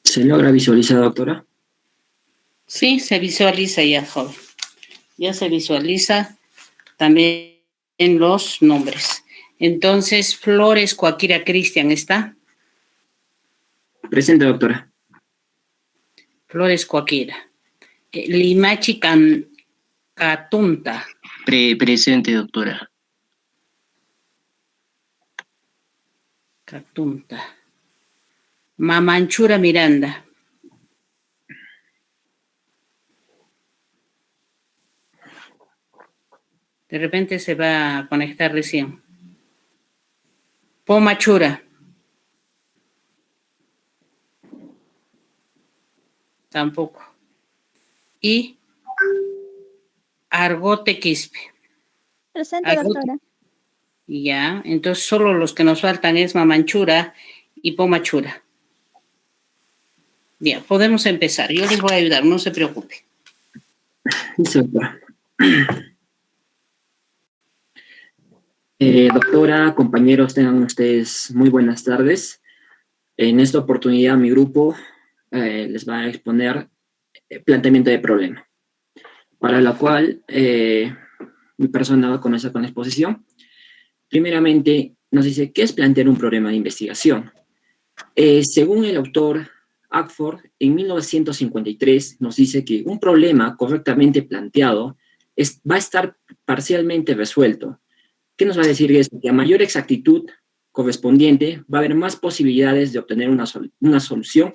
¿Se logra visualizar, doctora? Sí, se visualiza ya, joven. Ya se visualiza también los nombres. Entonces, Flores Coaquira Cristian, ¿está? Presente, doctora. Flores Coaquira. Limachi Catunta. Presente, doctora. Catunta. Mamanchura Miranda. De repente se va a conectar recién. Pomachura. Tampoco. Y Argote Quispe. Presente, Argote. doctora. Ya, entonces solo los que nos faltan es Mamanchura y Pomachura. Ya, podemos empezar. Yo les voy a ayudar, no se preocupe. Sí, doctora. Doctora, compañeros, tengan ustedes muy buenas tardes. En esta oportunidad mi grupo les va a exponer planteamiento de problema, para la cual mi persona va a comenzar con la exposición. Primeramente, nos dice, ¿qué es plantear un problema de investigación? Según el autor Ackford, en 1953 nos dice que un problema correctamente planteado va a estar parcialmente resuelto. ¿Qué nos va a decir esto? Que a mayor exactitud correspondiente va a haber más posibilidades de obtener una solución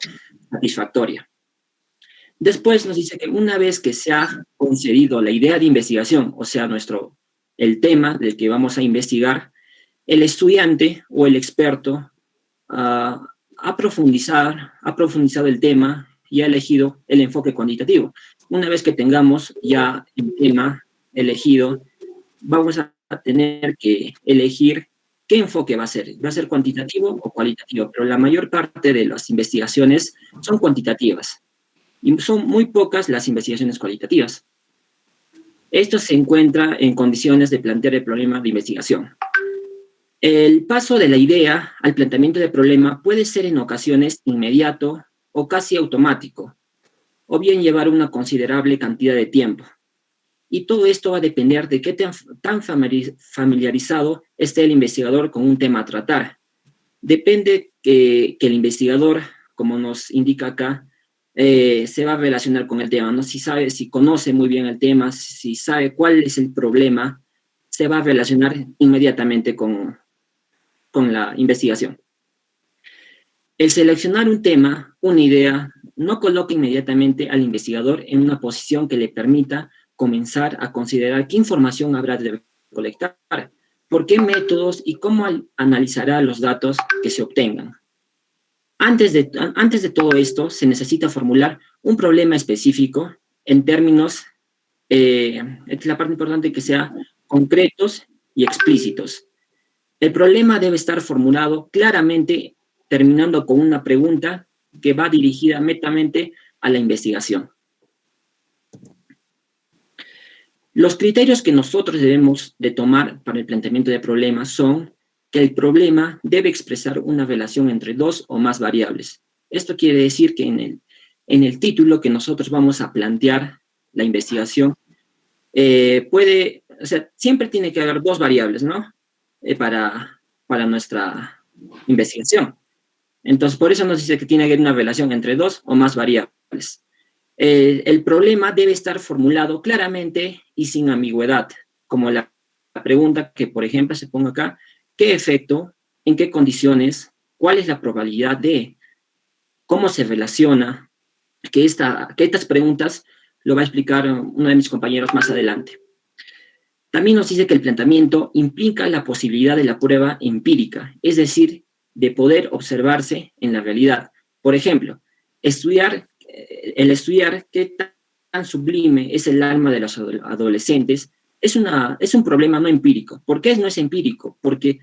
satisfactoria. Después nos dice que una vez que se ha concedido la idea de investigación, o sea, el tema del que vamos a investigar, el estudiante o el experto ha profundizado el tema y ha elegido el enfoque cuantitativo. Una vez que tengamos ya el tema elegido, vamos a tener que elegir qué enfoque va a ser. ¿Va a ser cuantitativo o cualitativo? Pero la mayor parte de las investigaciones son cuantitativas y son muy pocas las investigaciones cualitativas. Esto se encuentra en condiciones de plantear el problema de investigación. El paso de la idea al planteamiento del problema puede ser en ocasiones inmediato o casi automático, o bien llevar una considerable cantidad de tiempo. Y todo esto va a depender de qué tan familiarizado esté el investigador con un tema a tratar. Depende que el investigador, como nos indica acá, se va a relacionar con el tema, ¿no? Si conoce muy bien el tema, si sabe cuál es el problema, se va a relacionar inmediatamente con la investigación. El seleccionar un tema, una idea, no coloca inmediatamente al investigador en una posición que le permita comenzar a considerar qué información habrá de colectar, por qué métodos y cómo analizará los datos que se obtengan. Antes de todo esto, se necesita formular un problema específico en términos, es la parte importante, que sea concretos y explícitos. El problema debe estar formulado claramente, terminando con una pregunta que va dirigida netamente a la investigación. Los criterios que nosotros debemos de tomar para el planteamiento de problemas son que el problema debe expresar una relación entre dos o más variables. Esto quiere decir que en el título que nosotros vamos a plantear la investigación, siempre tiene que haber dos variables, ¿no? Para nuestra investigación. Entonces, por eso nos dice que tiene que haber una relación entre dos o más variables. El problema debe estar formulado claramente y sin ambigüedad, como la pregunta que, por ejemplo, se ponga acá: ¿qué efecto? ¿En qué condiciones? ¿Cuál es la probabilidad de? ¿Cómo se relaciona? Que estas preguntas lo va a explicar uno de mis compañeros más adelante. También nos dice que el planteamiento implica la posibilidad de la prueba empírica, es decir, de poder observarse en la realidad. Por ejemplo, estudiar qué tan sublime es el alma de los adolescentes es un problema no empírico. ¿Por qué no es empírico? Porque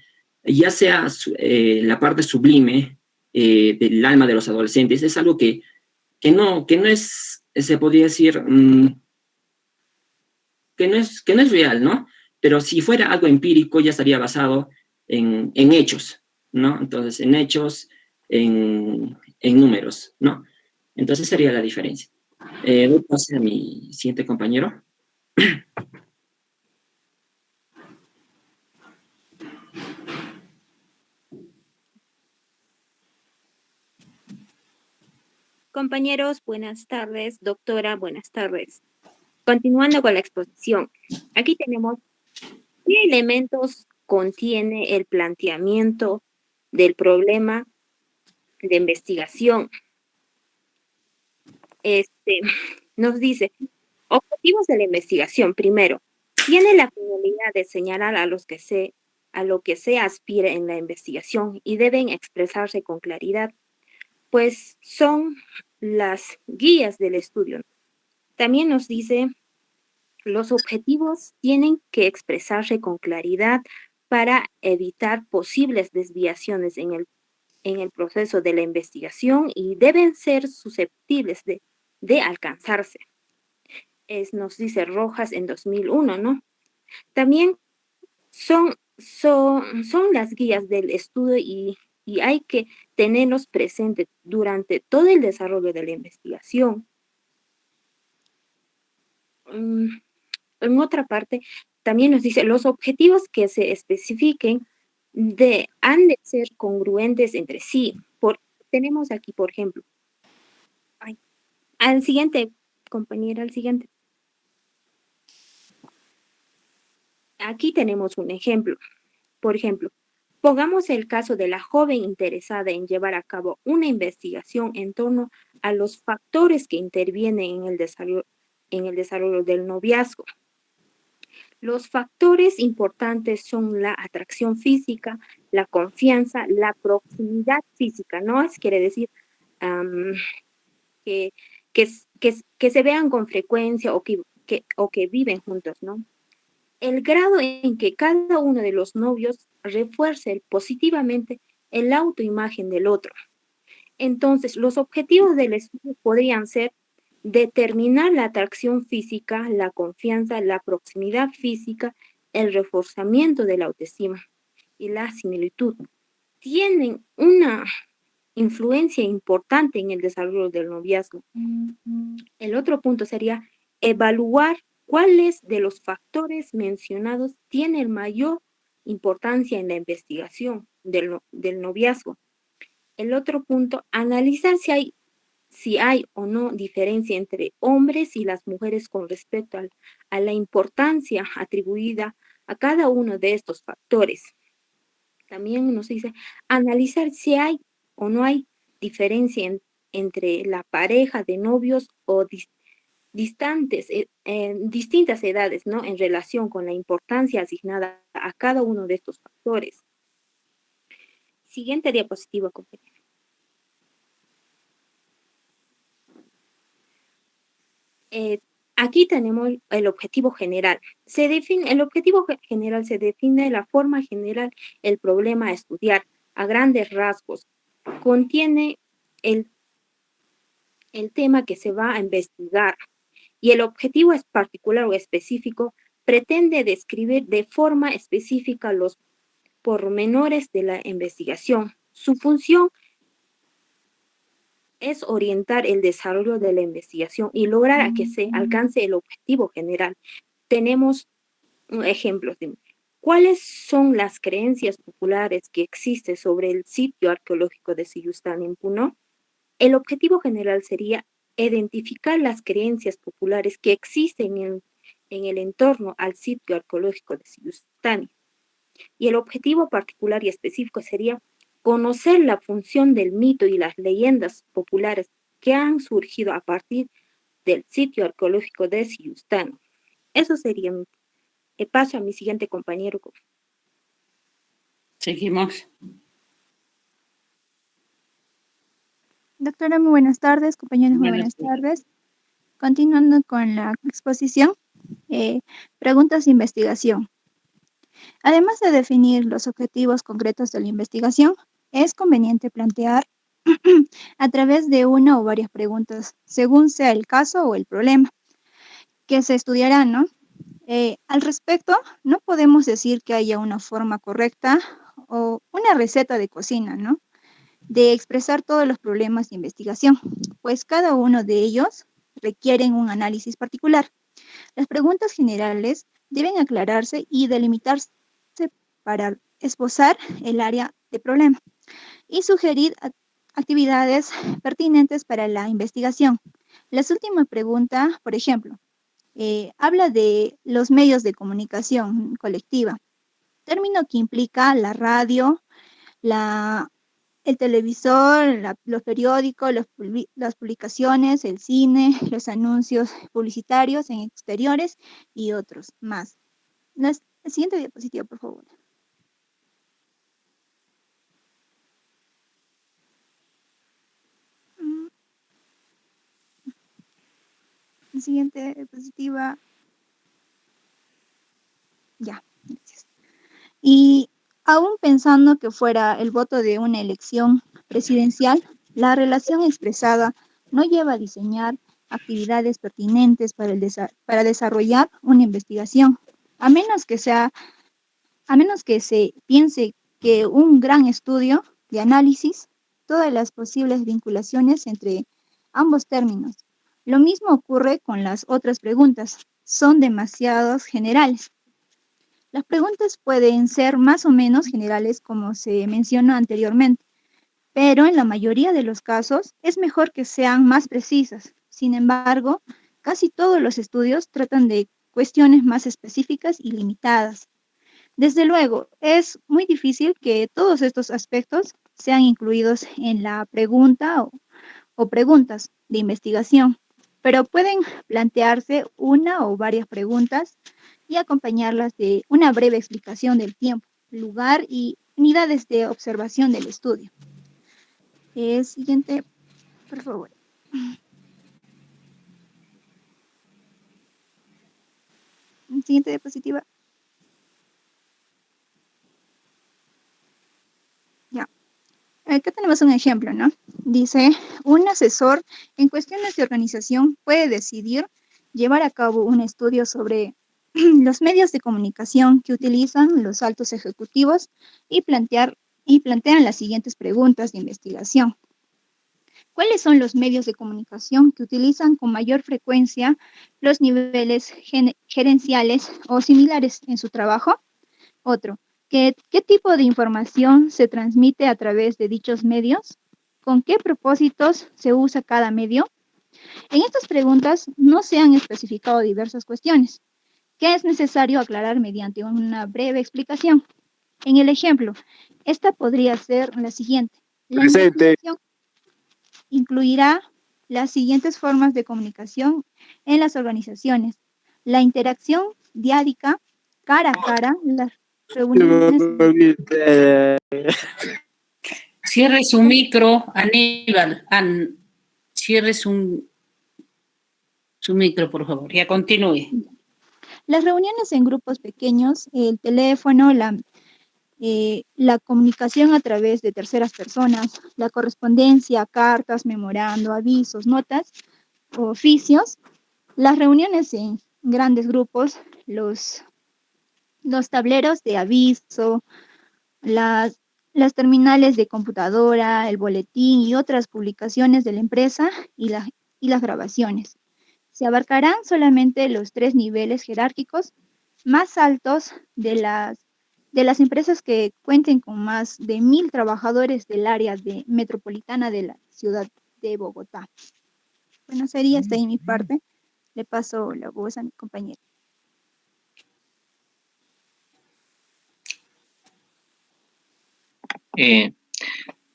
ya sea la parte sublime del alma de los adolescentes, es algo que no es, se podría decir, que no es real, ¿no? Pero si fuera algo empírico, ya estaría basado en hechos, ¿no? Entonces, en hechos, en números, ¿no? Entonces sería la diferencia. Voy a pasar a mi siguiente compañero. Compañeros, buenas tardes. Doctora, buenas tardes. Continuando con la exposición, aquí tenemos qué elementos contiene el planteamiento del problema de investigación. Nos dice, objetivos de la investigación. Primero, tiene la finalidad de señalar a lo que se aspira en la investigación y deben expresarse con claridad, pues son las guías del estudio. También nos dice, los objetivos tienen que expresarse con claridad para evitar posibles desviaciones en el proceso de la investigación y deben ser susceptibles de alcanzarse. Nos dice Rojas en 2001, ¿no? También son las guías del estudio y hay que tenerlos presentes durante todo el desarrollo de la investigación. En otra parte, también nos dice, los objetivos que se especifiquen han de ser congruentes entre sí. Tenemos aquí, por ejemplo, al siguiente, compañera, al siguiente. Aquí tenemos un ejemplo. Por ejemplo, pongamos el caso de la joven interesada en llevar a cabo una investigación en torno a los factores que intervienen en el desarrollo del noviazgo. Los factores importantes son la atracción física, la confianza, la proximidad física, ¿no? Quiere decir que se vean con frecuencia o que viven juntos, ¿no? El grado en que cada uno de los novios refuerce positivamente el autoimagen del otro. Entonces, los objetivos del estudio podrían ser determinar la atracción física, la confianza, la proximidad física, el reforzamiento de la autoestima y la similitud. Tienen una influencia importante en el desarrollo del noviazgo. El otro punto sería evaluar cuáles de los factores mencionados tienen mayor importancia en la investigación del noviazgo. El otro punto, analizar si hay o no diferencia entre hombres y las mujeres con respecto a la importancia atribuida a cada uno de estos factores. También nos dice analizar si hay o no hay diferencia entre la pareja de novios o distintas edades, ¿no? En relación con la importancia asignada a cada uno de estos factores. Siguiente diapositiva, compañera. Aquí tenemos el objetivo general. El objetivo general se define de la forma general el problema a estudiar a grandes rasgos. Contiene el tema que se va a investigar y el objetivo es particular o específico pretende describir de forma específica los pormenores de la investigación. Su función es orientar el desarrollo de la investigación y lograr a que se alcance el objetivo general. Tenemos ejemplos de cuáles son las creencias populares que existen sobre el sitio arqueológico de Siyustán en Puno. El objetivo general sería identificar las creencias populares que existen en el entorno al sitio arqueológico de Siyustán. Y el objetivo particular y específico sería conocer la función del mito y las leyendas populares que han surgido a partir del sitio arqueológico de Siyustán. Eso sería paso a mi siguiente compañero. Seguimos. Doctora, muy buenas tardes, compañeros, muy buenas tardes. Continuando con la exposición, preguntas de investigación. Además de definir los objetivos concretos de la investigación, es conveniente plantear a través de una o varias preguntas, según sea el caso o el problema que se estudiará, ¿no? Al respecto, no podemos decir que haya una forma correcta o una receta de cocina, ¿no? De expresar todos los problemas de investigación, pues cada uno de ellos requieren un análisis particular. Las preguntas generales deben aclararse y delimitarse para esbozar el área de problema y sugerir actividades pertinentes para la investigación. La última pregunta, por ejemplo, habla de los medios de comunicación colectiva, término que implica la radio, el televisor, los periódicos, las publicaciones, el cine, los anuncios publicitarios en exteriores y otros más. La siguiente diapositiva, por favor. La siguiente diapositiva. Ya, gracias. Y aún pensando que fuera el voto de una elección presidencial, la relación expresada no lleva a diseñar actividades pertinentes para desarrollar una investigación, a menos que se piense que un gran estudio de análisis, todas las posibles vinculaciones entre ambos términos. Lo mismo ocurre con las otras preguntas, son demasiado generales. Las preguntas pueden ser más o menos generales, como se mencionó anteriormente, pero en la mayoría de los casos es mejor que sean más precisas. Sin embargo, casi todos los estudios tratan de cuestiones más específicas y limitadas. Desde luego, es muy difícil que todos estos aspectos sean incluidos en la pregunta o preguntas de investigación, pero pueden plantearse una o varias preguntas y acompañarlas de una breve explicación del tiempo, lugar y unidades de observación del estudio. Siguiente, por favor. Siguiente diapositiva. Ya. Acá tenemos un ejemplo, ¿no? Dice, un asesor en cuestiones de organización puede decidir llevar a cabo un estudio sobre los medios de comunicación que utilizan los altos ejecutivos y plantean las siguientes preguntas de investigación. ¿Cuáles son los medios de comunicación que utilizan con mayor frecuencia los niveles gerenciales o similares en su trabajo? Otro, ¿qué tipo de información se transmite a través de dichos medios? ¿Con qué propósitos se usa cada medio? En estas preguntas no se han especificado diversas cuestiones que es necesario aclarar mediante una breve explicación. En el ejemplo, esta podría ser la siguiente. La investigación incluirá las siguientes formas de comunicación en las organizaciones. La interacción diádica, cara a cara, las reuniones. Cierre su micro, Aníbal. Cierre su micro, por favor. Ya continúe. Las reuniones en grupos pequeños, el teléfono, la comunicación a través de terceras personas, la correspondencia, cartas, memorando, avisos, notas, oficios, las reuniones en grandes grupos, los tableros de aviso, las terminales de computadora, el boletín y otras publicaciones de la empresa y las grabaciones. Se abarcarán solamente los 3 niveles jerárquicos más altos de las empresas que cuenten con más de 1,000 trabajadores del área metropolitana de la ciudad de Bogotá. Bueno, sería hasta ahí mi parte. Le paso la voz a mi compañero.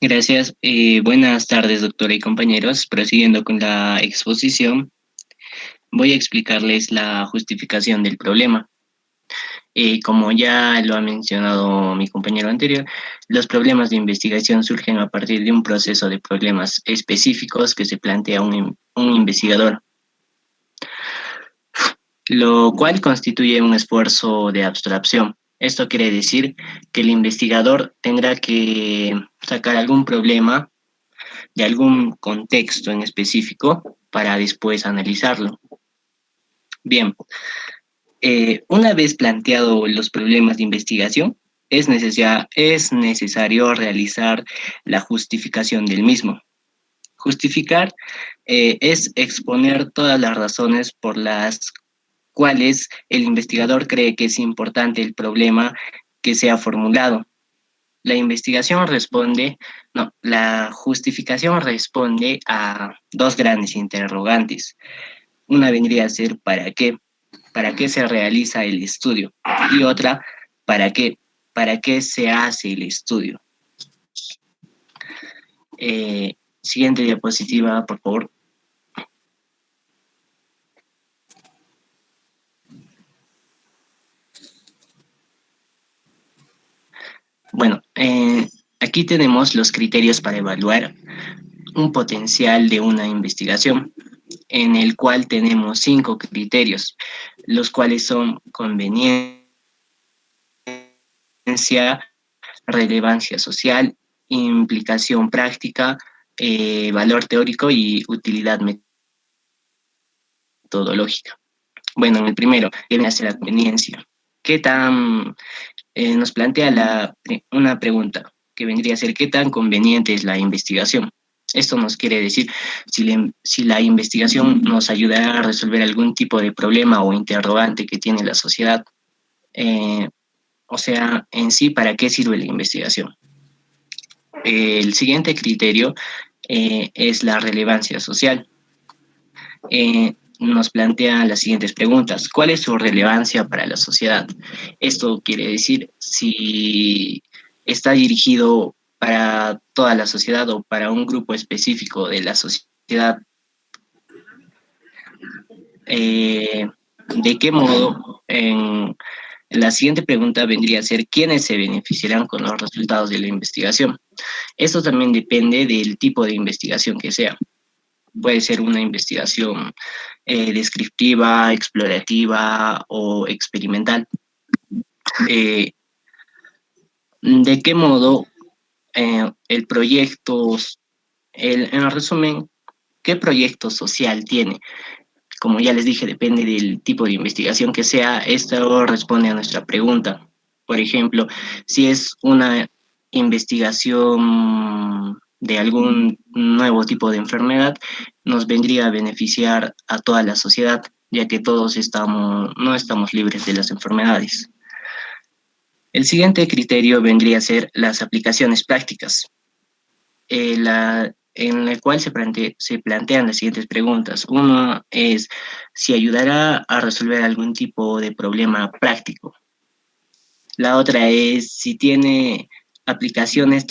Gracias. Buenas tardes, doctora y compañeros. Prosiguiendo con la exposición, voy a explicarles la justificación del problema. Como ya lo ha mencionado mi compañero anterior, los problemas de investigación surgen a partir de un proceso de problemas específicos que se plantea un investigador, lo cual constituye un esfuerzo de abstracción, Esto quiere decir que el investigador tendrá que sacar algún problema de algún contexto en específico para después analizarlo. Bien, una vez planteado los problemas de investigación, es necesario realizar la justificación del mismo. Justificar es exponer todas las razones por las cuales el investigador cree que es importante el problema que se ha formulado. La justificación responde a dos grandes interrogantes. Una vendría a ser ¿para qué se realiza el estudio? Y otra, ¿para qué se hace el estudio? Siguiente diapositiva, por favor. Bueno, aquí tenemos los criterios para evaluar un potencial de una investigación, en el cual tenemos 5 criterios, los cuales son conveniencia, relevancia social, implicación práctica, valor teórico y utilidad metodológica. Bueno, en el primero, debe ser la conveniencia. ¿Qué tan nos plantea una pregunta que vendría a ser ¿qué tan conveniente es la investigación? Esto nos quiere decir si la investigación nos ayudará a resolver algún tipo de problema o interrogante que tiene la sociedad. O sea, en sí, ¿para qué sirve la investigación? El siguiente criterio es la relevancia social. Nos plantea las siguientes preguntas. ¿Cuál es su relevancia para la sociedad? Esto quiere decir si está dirigido para toda la sociedad o para un grupo específico de la sociedad. ¿De qué modo? La siguiente pregunta vendría a ser ¿quiénes se beneficiarán con los resultados de la investigación? Esto también depende del tipo de investigación que sea. Puede ser una investigación descriptiva, explorativa o experimental. ¿De qué modo el proyecto, en resumen, qué proyecto social tiene? Como ya les dije, depende del tipo de investigación que sea. Esto responde a nuestra pregunta. Por ejemplo, si es una investigación de algún nuevo tipo de enfermedad, nos vendría a beneficiar a toda la sociedad, ya que todos no estamos libres de las enfermedades. El siguiente criterio vendría a ser las aplicaciones prácticas, en el cual se plantean las siguientes preguntas. Uno es si ayudará a resolver algún tipo de problema práctico. La otra es si tiene aplicaciones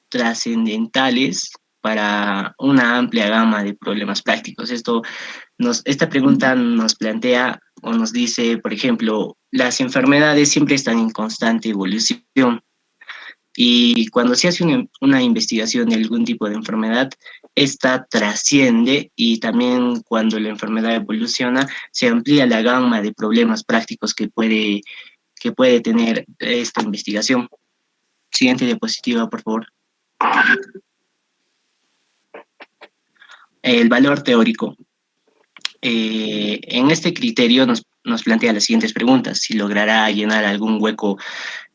trascendentales para una amplia gama de problemas prácticos. Esta pregunta nos plantea o nos dice, por ejemplo, las enfermedades siempre están en constante evolución y cuando se hace una investigación de algún tipo de enfermedad, esta trasciende y también cuando la enfermedad evoluciona, se amplía la gama de problemas prácticos que puede tener esta investigación. Siguiente diapositiva, por favor. El valor teórico. En este criterio nos plantea las siguientes preguntas. Si logrará llenar algún hueco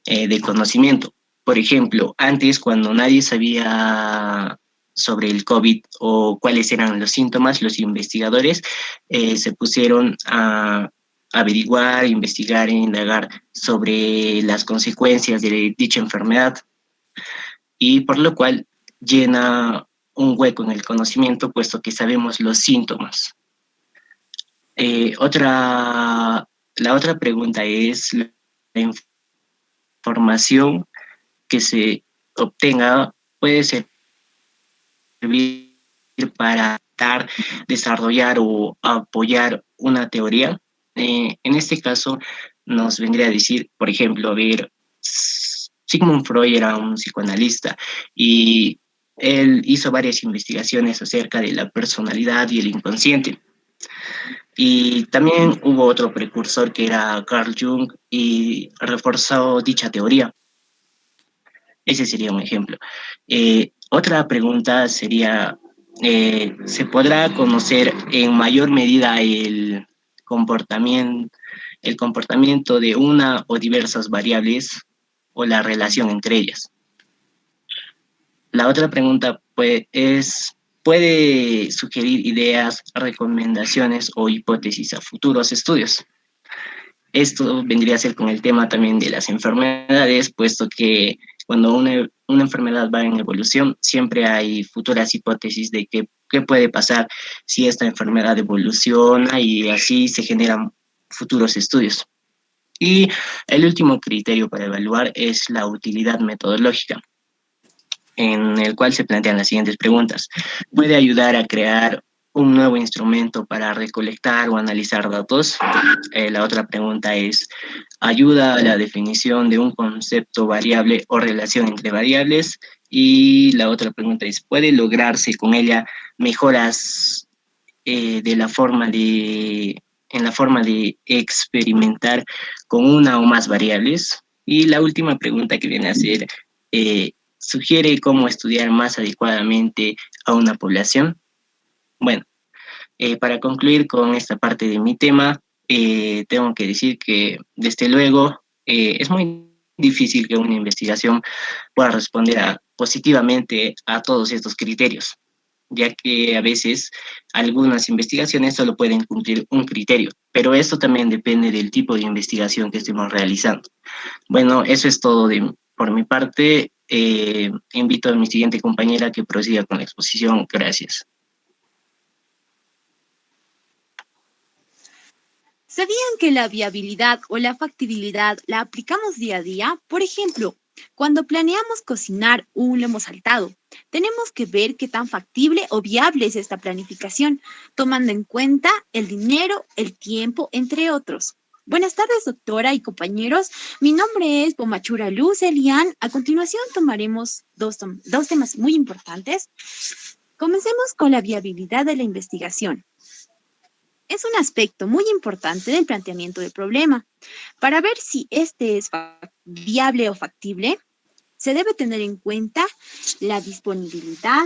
de conocimiento. Por ejemplo, antes cuando nadie sabía sobre el COVID o cuáles eran los síntomas, los investigadores se pusieron a averiguar, investigar e indagar sobre las consecuencias de dicha enfermedad y por lo cual llena un hueco en el conocimiento puesto que sabemos los síntomas. La otra pregunta es la información que se obtenga puede servir para desarrollar o apoyar una teoría. En este caso nos vendría a decir, por ejemplo, Sigmund Freud era un psicoanalista y él hizo varias investigaciones acerca de la personalidad y el inconsciente. Y también hubo otro precursor que era Carl Jung y reforzó dicha teoría. Ese sería un ejemplo. Otra pregunta sería, ¿se podrá conocer en mayor medida el comportamiento de una o diversas variables o la relación entre ellas? La otra pregunta ¿puede sugerir ideas, recomendaciones o hipótesis a futuros estudios? Esto vendría a ser con el tema también de las enfermedades, puesto que cuando una enfermedad va en evolución, siempre hay futuras hipótesis de qué puede pasar si esta enfermedad evoluciona y así se generan futuros estudios. Y el último criterio para evaluar es la utilidad metodológica, en el cual se plantean las siguientes preguntas. ¿Puede ayudar a crear un nuevo instrumento para recolectar o analizar datos? La otra pregunta es, ¿ayuda a la definición de un concepto variable o relación entre variables? Y la otra pregunta es, ¿puede lograrse con ella mejoras en la forma de experimentar con una o más variables? Y la última pregunta que viene a ser, ¿sugiere cómo estudiar más adecuadamente a una población? Bueno, para concluir con esta parte de mi tema, tengo que decir que, desde luego, es muy difícil que una investigación pueda responder positivamente a todos estos criterios, ya que a veces algunas investigaciones solo pueden cumplir un criterio, pero esto también depende del tipo de investigación que estemos realizando. Bueno, eso es todo por mi parte. Invito a mi siguiente compañera que prosiga con la exposición. Gracias. ¿Sabían que la viabilidad o la factibilidad la aplicamos día a día? Por ejemplo, cuando planeamos cocinar un lomo saltado, tenemos que ver qué tan factible o viable es esta planificación, tomando en cuenta el dinero, el tiempo, entre otros. Buenas tardes, doctora y compañeros. Mi nombre es Pomachura Luz Elian. A continuación tomaremos dos temas muy importantes. Comencemos con la viabilidad de la investigación. Es un aspecto muy importante del planteamiento del problema. Para ver si este es viable o factible, se debe tener en cuenta la disponibilidad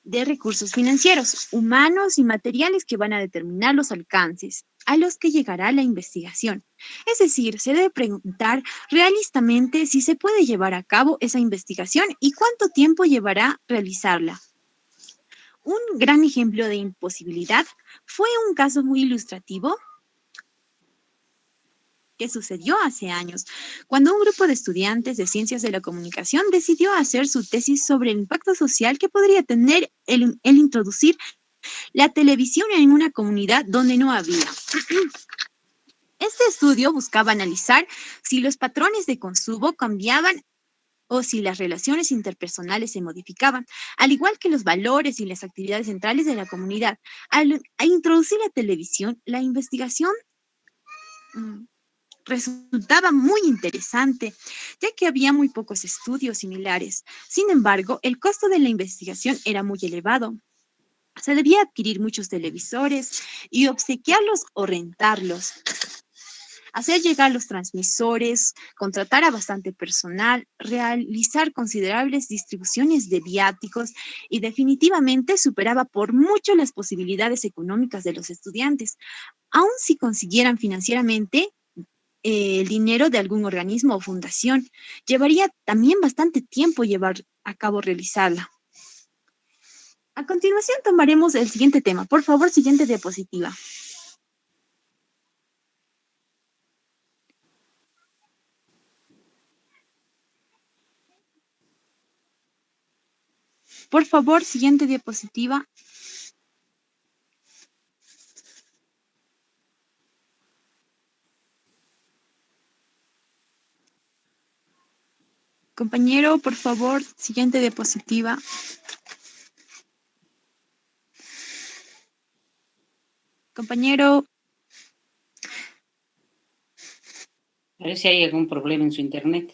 de recursos financieros, humanos y materiales que van a determinar los alcances a los que llegará la investigación. Es decir, se debe preguntar realistamente si se puede llevar a cabo esa investigación y cuánto tiempo llevará realizarla. Un gran ejemplo de imposibilidad fue un caso muy ilustrativo que sucedió hace años, cuando un grupo de estudiantes de Ciencias de la Comunicación decidió hacer su tesis sobre el impacto social que podría tener el introducir la televisión en una comunidad donde no había. Este estudio buscaba analizar si los patrones de consumo cambiaban o si las relaciones interpersonales se modificaban, al igual que los valores y las actividades centrales de la comunidad. Al introducir la televisión, la investigación resultaba muy interesante, ya que había muy pocos estudios similares. Sin embargo, el costo de la investigación era muy elevado. Se debía adquirir muchos televisores y obsequiarlos o rentarlos, hacer llegar los transmisores, contratar a bastante personal, realizar considerables distribuciones de viáticos y definitivamente superaba por mucho las posibilidades económicas de los estudiantes. Aun si consiguieran financieramente el dinero de algún organismo o fundación, llevaría también bastante tiempo llevar a cabo realizarla. A continuación tomaremos el siguiente tema. Por favor, siguiente diapositiva. Por favor, siguiente diapositiva. Compañero, por favor, siguiente diapositiva. Compañero. A ver si hay algún problema en su internet.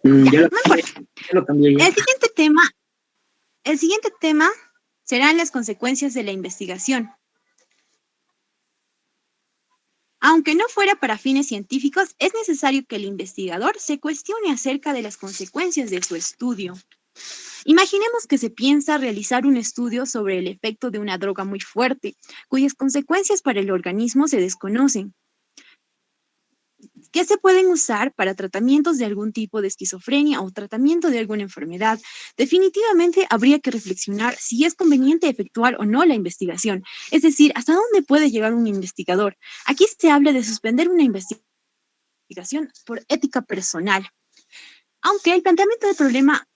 Ya lo cambié ya. El siguiente tema serán las consecuencias de la investigación. Aunque no fuera para fines científicos, es necesario que el investigador se cuestione acerca de las consecuencias de su estudio. Imaginemos que se piensa realizar un estudio sobre el efecto de una droga muy fuerte, cuyas consecuencias para el organismo se desconocen, que se pueden usar para tratamientos de algún tipo de esquizofrenia o tratamiento de alguna enfermedad. Definitivamente habría que reflexionar si es conveniente efectuar o no la investigación, es decir, hasta dónde puede llegar un investigador. Aquí se habla de suspender una investigación por ética personal. Aunque el planteamiento del problema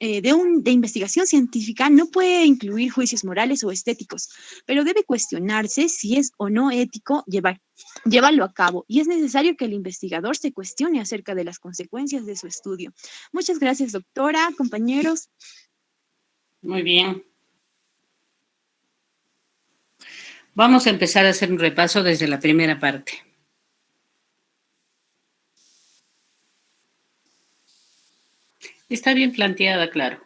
de investigación científica no puede incluir juicios morales o estéticos, pero debe cuestionarse si es o no ético llevarlo a cabo, y es necesario que el investigador se cuestione acerca de las consecuencias de su estudio. Muchas gracias, doctora, compañeros. Muy bien. Vamos a empezar a hacer un repaso desde la primera parte. Está bien planteada, claro.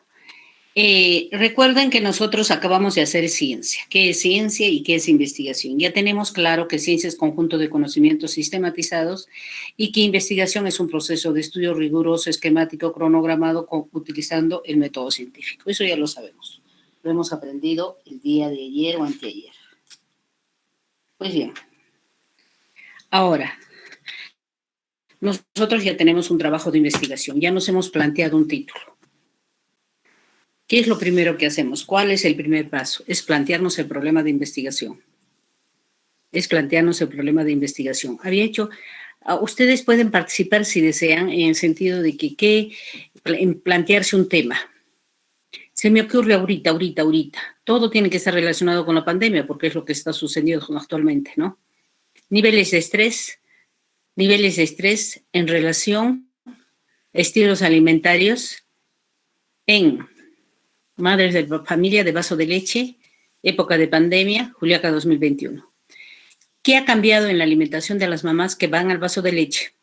Recuerden que nosotros acabamos de hacer ciencia. ¿Qué es ciencia y qué es investigación? Ya tenemos claro que ciencia es conjunto de conocimientos sistematizados y que investigación es un proceso de estudio riguroso, esquemático, cronogramado, utilizando el método científico. Eso ya lo sabemos. Lo hemos aprendido el día de ayer o anteayer. Pues bien. Ahora, nosotros ya tenemos un trabajo de investigación, ya nos hemos planteado un título. ¿Qué es lo primero que hacemos? ¿Cuál es el primer paso? Es plantearnos el problema de investigación. Ustedes pueden participar si desean, en el sentido de que plantearse un tema. Se me ocurre ahorita. Todo tiene que estar relacionado con la pandemia, porque es lo que está sucediendo actualmente, ¿no? Niveles de estrés en relación a estilos alimentarios en madres de familia de vaso de leche, época de pandemia, Juliaca 2021. ¿Qué ha cambiado en la alimentación de las mamás que van al vaso de leche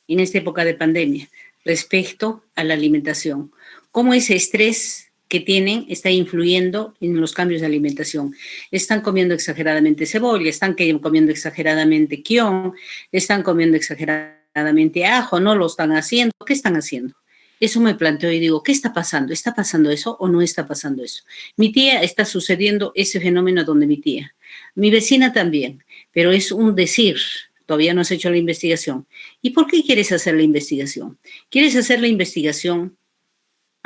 en esta época de pandemia respecto a la alimentación? ¿Cómo ese estrés que tienen está influyendo en los cambios de alimentación? Están comiendo exageradamente cebolla, están comiendo exageradamente quión, están comiendo exageradamente ajo, no lo están haciendo. ¿Qué están haciendo? Eso me planteo y digo, ¿qué está pasando? ¿Está pasando eso o no está pasando eso? Mi tía está sucediendo ese fenómeno donde mi tía. Mi vecina también, pero es un decir. Todavía no has hecho la investigación. ¿Y por qué quieres hacer la investigación? ¿Quieres hacer la investigación?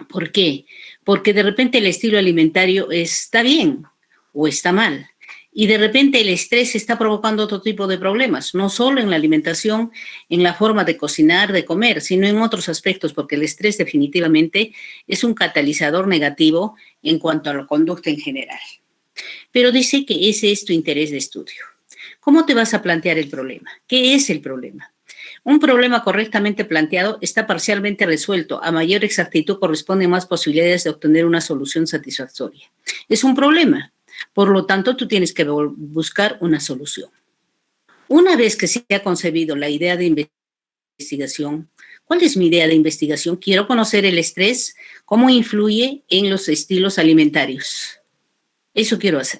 ¿Por qué? Porque de repente el estilo alimentario está bien o está mal. Y de repente el estrés está provocando otro tipo de problemas, no solo en la alimentación, en la forma de cocinar, de comer, sino en otros aspectos, porque el estrés definitivamente es un catalizador negativo en cuanto a la conducta en general. Pero dice que ese es tu interés de estudio. ¿Cómo te vas a plantear el problema? ¿Qué es el problema? Un problema correctamente planteado está parcialmente resuelto. A mayor exactitud corresponden más posibilidades de obtener una solución satisfactoria. Es un problema. Por lo tanto, tú tienes que buscar una solución. Una vez que se ha concebido la idea de investigación, ¿cuál es mi idea de investigación? Quiero conocer el estrés, cómo influye en los estilos alimentarios. Eso quiero hacer.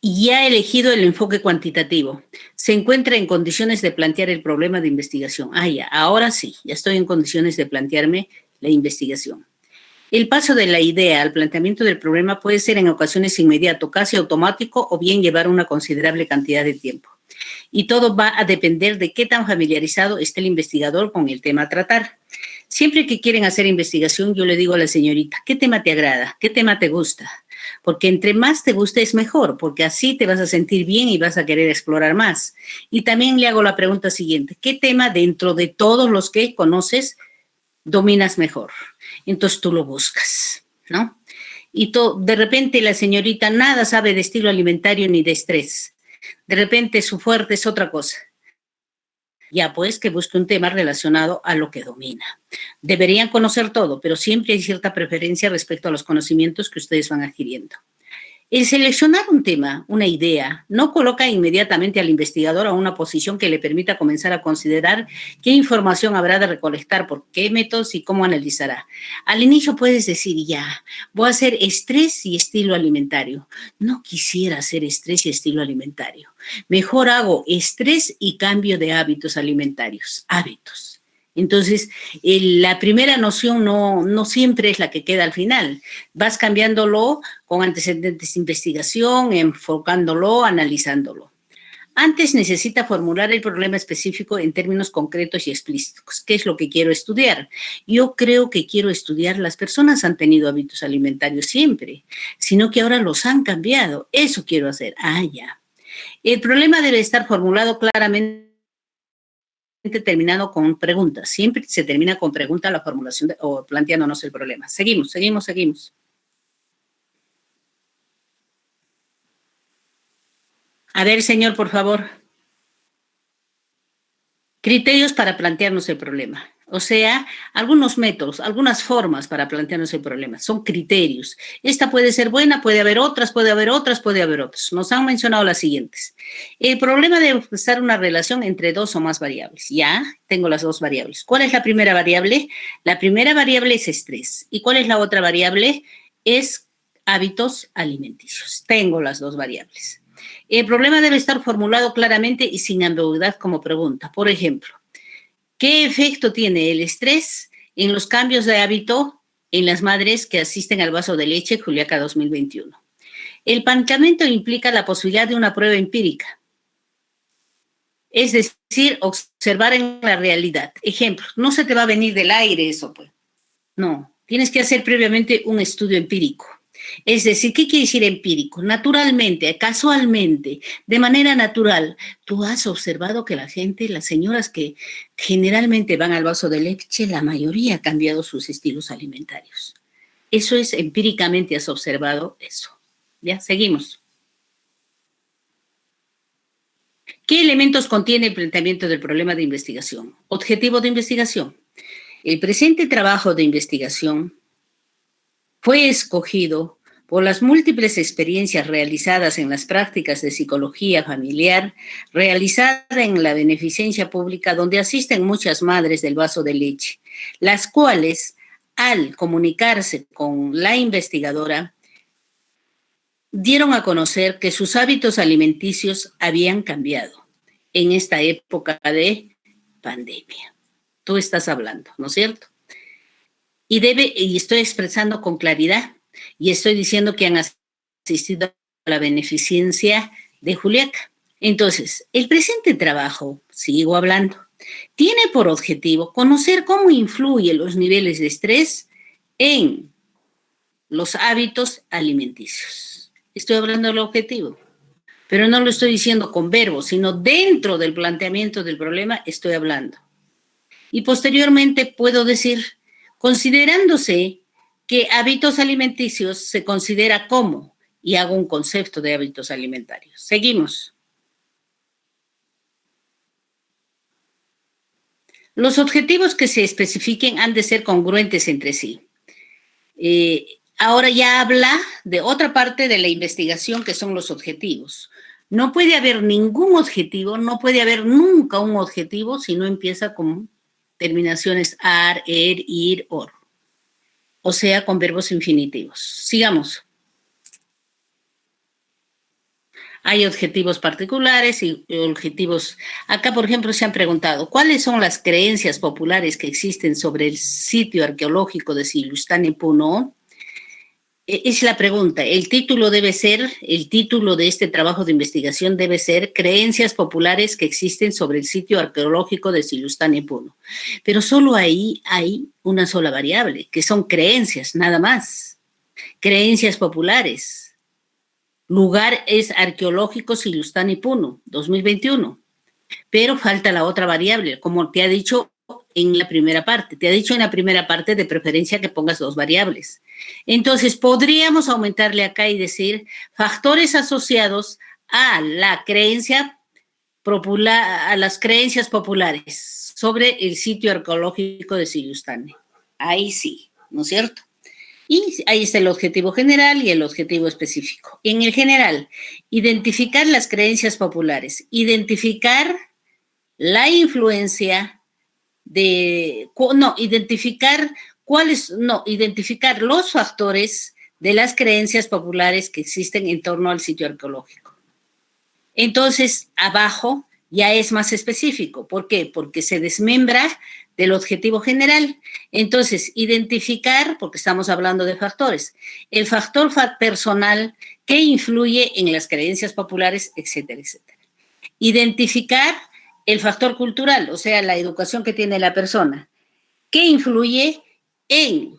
Ya he elegido el enfoque cuantitativo. Se encuentra en condiciones de plantear el problema de investigación. Ahora sí, ya estoy en condiciones de plantearme la investigación. El paso de la idea al planteamiento del problema puede ser en ocasiones inmediato, casi automático, o bien llevar una considerable cantidad de tiempo. Y todo va a depender de qué tan familiarizado esté el investigador con el tema a tratar. Siempre que quieren hacer investigación, yo le digo a la señorita, ¿qué tema te agrada? ¿Qué tema te gusta? Porque entre más te guste es mejor, porque así te vas a sentir bien y vas a querer explorar más. Y también le hago la pregunta siguiente, ¿qué tema dentro de todos los que conoces dominas mejor? Entonces tú lo buscas, ¿no? Y de repente la señorita nada sabe de estilo alimentario ni de estrés. De repente su fuerte es otra cosa. Ya pues que busque un tema relacionado a lo que domina. Deberían conocer todo, pero siempre hay cierta preferencia respecto a los conocimientos que ustedes van adquiriendo. El seleccionar un tema, una idea, no coloca inmediatamente al investigador a una posición que le permita comenzar a considerar qué información habrá de recolectar, por qué métodos y cómo analizará. Al inicio puedes decir, ya, voy a hacer estrés y estilo alimentario. No quisiera hacer estrés y estilo alimentario. Mejor hago estrés y cambio de hábitos alimentarios. Hábitos. Entonces, la primera noción no siempre es la que queda al final. Vas cambiándolo con antecedentes de investigación, enfocándolo, analizándolo. Antes necesita formular el problema específico en términos concretos y explícitos. ¿Qué es lo que quiero estudiar? Yo creo que quiero estudiar, las personas han tenido hábitos alimentarios siempre, sino que ahora los han cambiado. Eso quiero hacer. Ya. El problema debe estar formulado claramente, terminado con preguntas. Siempre se termina con pregunta la formulación o planteándonos el problema. Seguimos. A ver, señor, por favor. Criterios para plantearnos el problema. O sea, algunos métodos, algunas formas para plantearnos el problema. Son criterios. Esta puede ser buena, puede haber otras. Nos han mencionado las siguientes. El problema debe estar una relación entre dos o más variables. Ya, tengo las dos variables. ¿Cuál es la primera variable? La primera variable es estrés. ¿Y cuál es la otra variable? Es hábitos alimenticios. Tengo las dos variables. El problema debe estar formulado claramente y sin ambigüedad como pregunta. Por ejemplo, ¿qué efecto tiene el estrés en los cambios de hábito en las madres que asisten al vaso de leche Juliaca 2021? El planteamiento implica la posibilidad de una prueba empírica, es decir, observar en la realidad. Ejemplo, no se te va a venir del aire eso, pues. No, tienes que hacer previamente un estudio empírico. Es decir, ¿qué quiere decir empírico? Naturalmente, casualmente, de manera natural, tú has observado que la gente, las señoras que generalmente van al vaso de leche, la mayoría ha cambiado sus estilos alimentarios. Eso es, empíricamente has observado eso. Ya, seguimos. ¿Qué elementos contiene el planteamiento del problema de investigación? Objetivo de investigación. El presente trabajo de investigación fue escogido por las múltiples experiencias realizadas en las prácticas de psicología familiar, realizada en la beneficencia pública, donde asisten muchas madres del vaso de leche, las cuales, al comunicarse con la investigadora, dieron a conocer que sus hábitos alimenticios habían cambiado en esta época de pandemia. Tú estás hablando, ¿no es cierto? Y estoy expresando con claridad y estoy diciendo que han asistido a la beneficencia de Juliaca. Entonces, el presente trabajo, sigo hablando, tiene por objetivo conocer cómo influyen los niveles de estrés en los hábitos alimenticios. Estoy hablando del objetivo, pero no lo estoy diciendo con verbos, sino dentro del planteamiento del problema estoy hablando. Y posteriormente puedo decir, considerándose que hábitos alimenticios se considera como, y hago un concepto de hábitos alimentarios. Seguimos. Los objetivos que se especifiquen han de ser congruentes entre sí. Ahora ya habla de otra parte de la investigación que son los objetivos. No puede haber ningún objetivo, no puede haber nunca un objetivo si no empieza con terminaciones ar, er, ir, or. O sea, con verbos infinitivos. Sigamos. Hay objetivos particulares y objetivos. Acá, por ejemplo, se han preguntado, ¿cuáles son las creencias populares que existen sobre el sitio arqueológico de Silustán Puno? Es la pregunta. El título de este trabajo de investigación debe ser Creencias populares que existen sobre el sitio arqueológico de Silustán Puno. Pero solo ahí hay una sola variable, que son creencias, nada más. Creencias populares. Lugar es arqueológico Silustán Puno, 2021. Pero falta la otra variable, como te ha dicho en la primera parte. Te ha dicho en la primera parte de preferencia que pongas dos variables. Entonces, podríamos aumentarle acá y decir factores asociados a la creencia popular, a las creencias populares sobre el sitio arqueológico de Silustán. Ahí sí, ¿no es cierto? Y ahí está el objetivo general y el objetivo específico. En el general, identificar las creencias populares, identificar la influencia identificar los factores de las creencias populares que existen en torno al sitio arqueológico. Entonces, abajo ya es más específico. ¿Por qué? Porque se desmembra del objetivo general. Entonces, identificar, porque estamos hablando de factores, el factor personal que influye en las creencias populares, etcétera, etcétera. Identificar el factor cultural, o sea, la educación que tiene la persona, que influye en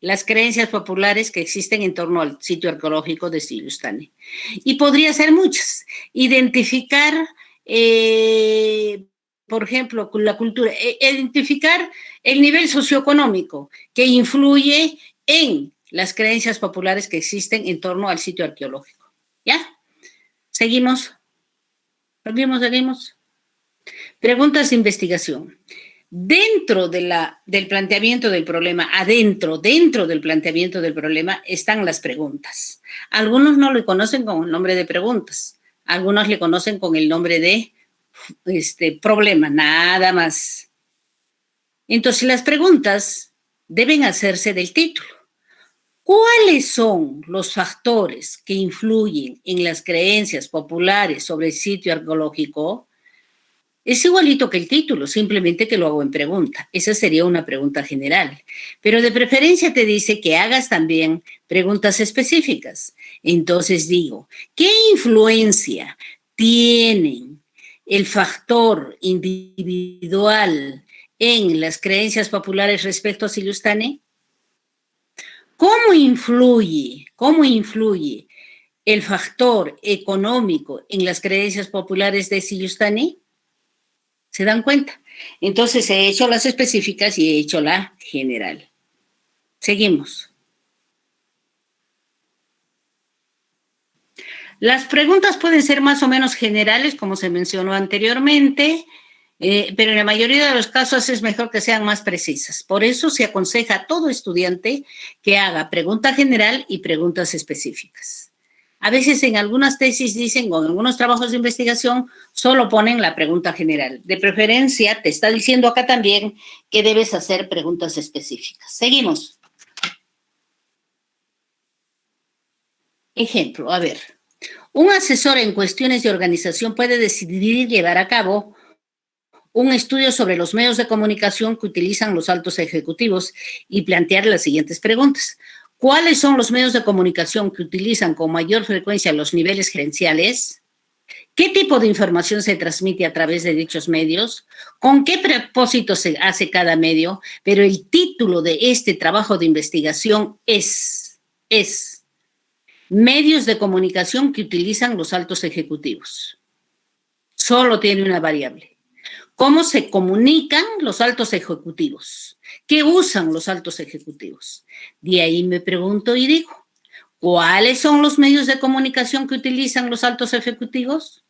las creencias populares que existen en torno al sitio arqueológico de Sillustane. Y podría ser muchas. Identificar, por ejemplo, la cultura, identificar el nivel socioeconómico que influye en las creencias populares que existen en torno al sitio arqueológico. ¿Ya? ¿Seguimos? ¿Seguimos? Preguntas de investigación. Dentro del planteamiento del problema, dentro del planteamiento del problema están las preguntas. Algunos no lo conocen con el nombre de preguntas, algunos le conocen con el nombre de problema, nada más. Entonces, las preguntas deben hacerse del título. ¿Cuáles son los factores que influyen en las creencias populares sobre el sitio arqueológico? Es igualito que el título, simplemente que lo hago en pregunta. Esa sería una pregunta general. Pero de preferencia te dice que hagas también preguntas específicas. Entonces digo, ¿qué influencia tienen el factor individual en las creencias populares respecto a Sillustane? ¿Cómo influye el factor económico en las creencias populares de Sillustane? ¿Se dan cuenta? Entonces he hecho las específicas y he hecho la general. Seguimos. Las preguntas pueden ser más o menos generales, como se mencionó anteriormente, pero en la mayoría de los casos es mejor que sean más precisas. Por eso se aconseja a todo estudiante que haga pregunta general y preguntas específicas. A veces en algunas tesis dicen, o en algunos trabajos de investigación, solo ponen la pregunta general. De preferencia, te está diciendo acá también que debes hacer preguntas específicas. Seguimos. Ejemplo, a ver. Un asesor en cuestiones de organización puede decidir llevar a cabo un estudio sobre los medios de comunicación que utilizan los altos ejecutivos y plantear las siguientes preguntas. ¿Cuáles son los medios de comunicación que utilizan con mayor frecuencia los niveles gerenciales? ¿Qué tipo de información se transmite a través de dichos medios? ¿Con qué propósito se hace cada medio? Pero el título de este trabajo de investigación es medios de comunicación que utilizan los altos ejecutivos. Solo tiene una variable. ¿Cómo se comunican los altos ejecutivos? ¿Qué usan los altos ejecutivos? De ahí me pregunto y digo, ¿cuáles son los medios de comunicación que utilizan los altos ejecutivos?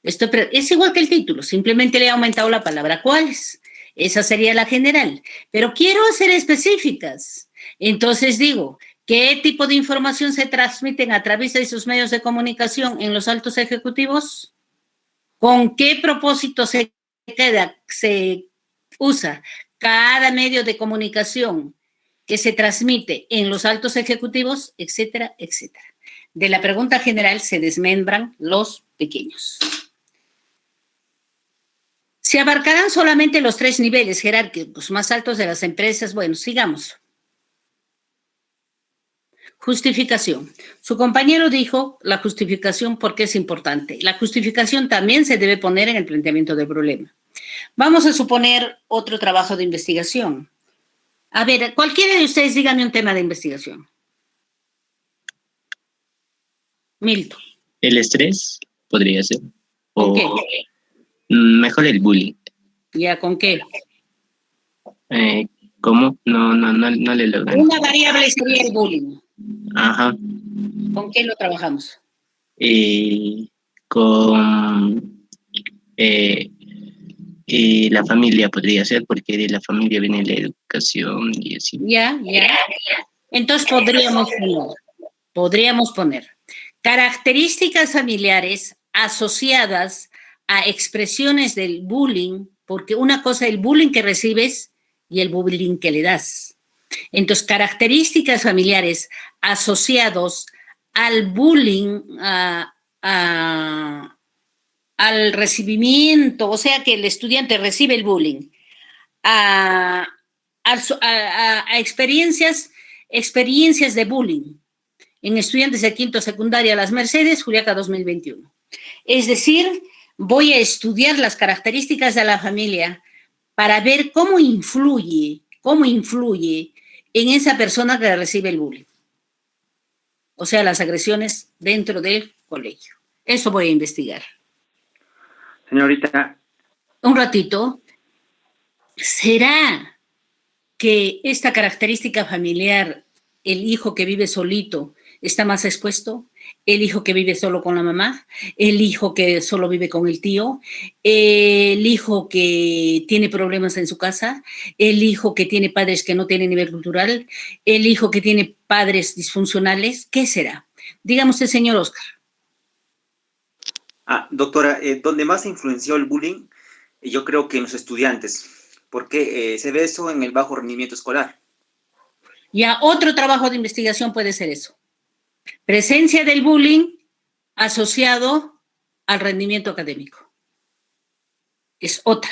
Esto es igual que el título, simplemente le he aumentado la palabra ¿cuáles? Esa sería la general, pero quiero hacer específicas. Entonces digo, ¿qué tipo de información se transmiten a través de esos medios de comunicación en los altos ejecutivos? ¿Con qué propósito se usa cada medio de comunicación que se transmite en los altos ejecutivos, etcétera, etcétera? De la pregunta general se desmembran los pequeños. ¿Se abarcarán solamente los 3 niveles jerárquicos más altos de las empresas? Bueno, sigamos. Justificación. Su compañero dijo la justificación porque es importante. La justificación también se debe poner en el planteamiento del problema. Vamos a suponer otro trabajo de investigación. A ver, cualquiera de ustedes díganme un tema de investigación. Milton. El estrés podría ser. ¿Con qué? Mejor el bullying. ¿Ya con qué? ¿Cómo? No le logro. Una variable sería el bullying. Ajá. ¿Con qué lo trabajamos? Con La familia podría ser, porque de la familia viene la educación y así. Ya. Entonces podríamos poner características familiares asociadas a expresiones del bullying, porque una cosa es el bullying que recibes y el bullying que le das. Entonces, características familiares asociados al bullying, al recibimiento, o sea que el estudiante recibe el bullying, a experiencias de bullying en estudiantes de quinto secundaria Las Mercedes, Juliaca 2021. Es decir, voy a estudiar las características de la familia para ver cómo influye en esa persona que recibe el bullying. O sea, las agresiones dentro del colegio. Eso voy a investigar. Señorita. Un ratito. ¿Será que esta característica familiar, el hijo que vive solito, está más expuesto? ¿El hijo que vive solo con la mamá? ¿El hijo que solo vive con el tío? ¿El hijo que tiene problemas en su casa? ¿El hijo que tiene padres que no tienen nivel cultural? ¿El hijo que tiene padres disfuncionales? ¿Qué será? Dígame usted, señor Oscar. Doctora, donde más influenció el bullying, yo creo que en los estudiantes, porque se ve eso en el bajo rendimiento escolar. Ya, otro trabajo de investigación puede ser eso. Presencia del bullying asociado al rendimiento académico. Es otra.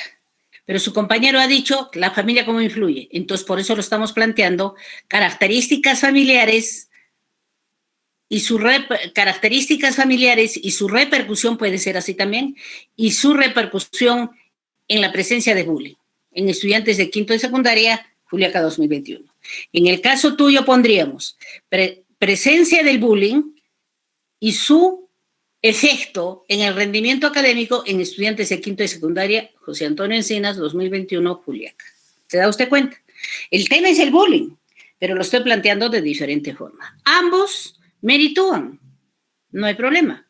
Pero su compañero ha dicho la familia cómo influye. Entonces, por eso lo estamos planteando. Características familiares y su repercusión puede ser así también, y su repercusión en la presencia de bullying en estudiantes de quinto de secundaria, Juliaca 2021. En el caso tuyo pondríamos presencia del bullying y su efecto en el rendimiento académico en estudiantes de quinto de secundaria, José Antonio Encinas, 2021, Juliaca. ¿Se da usted cuenta? El tema es el bullying, pero lo estoy planteando de diferente forma. Ambos meritúan, no hay problema.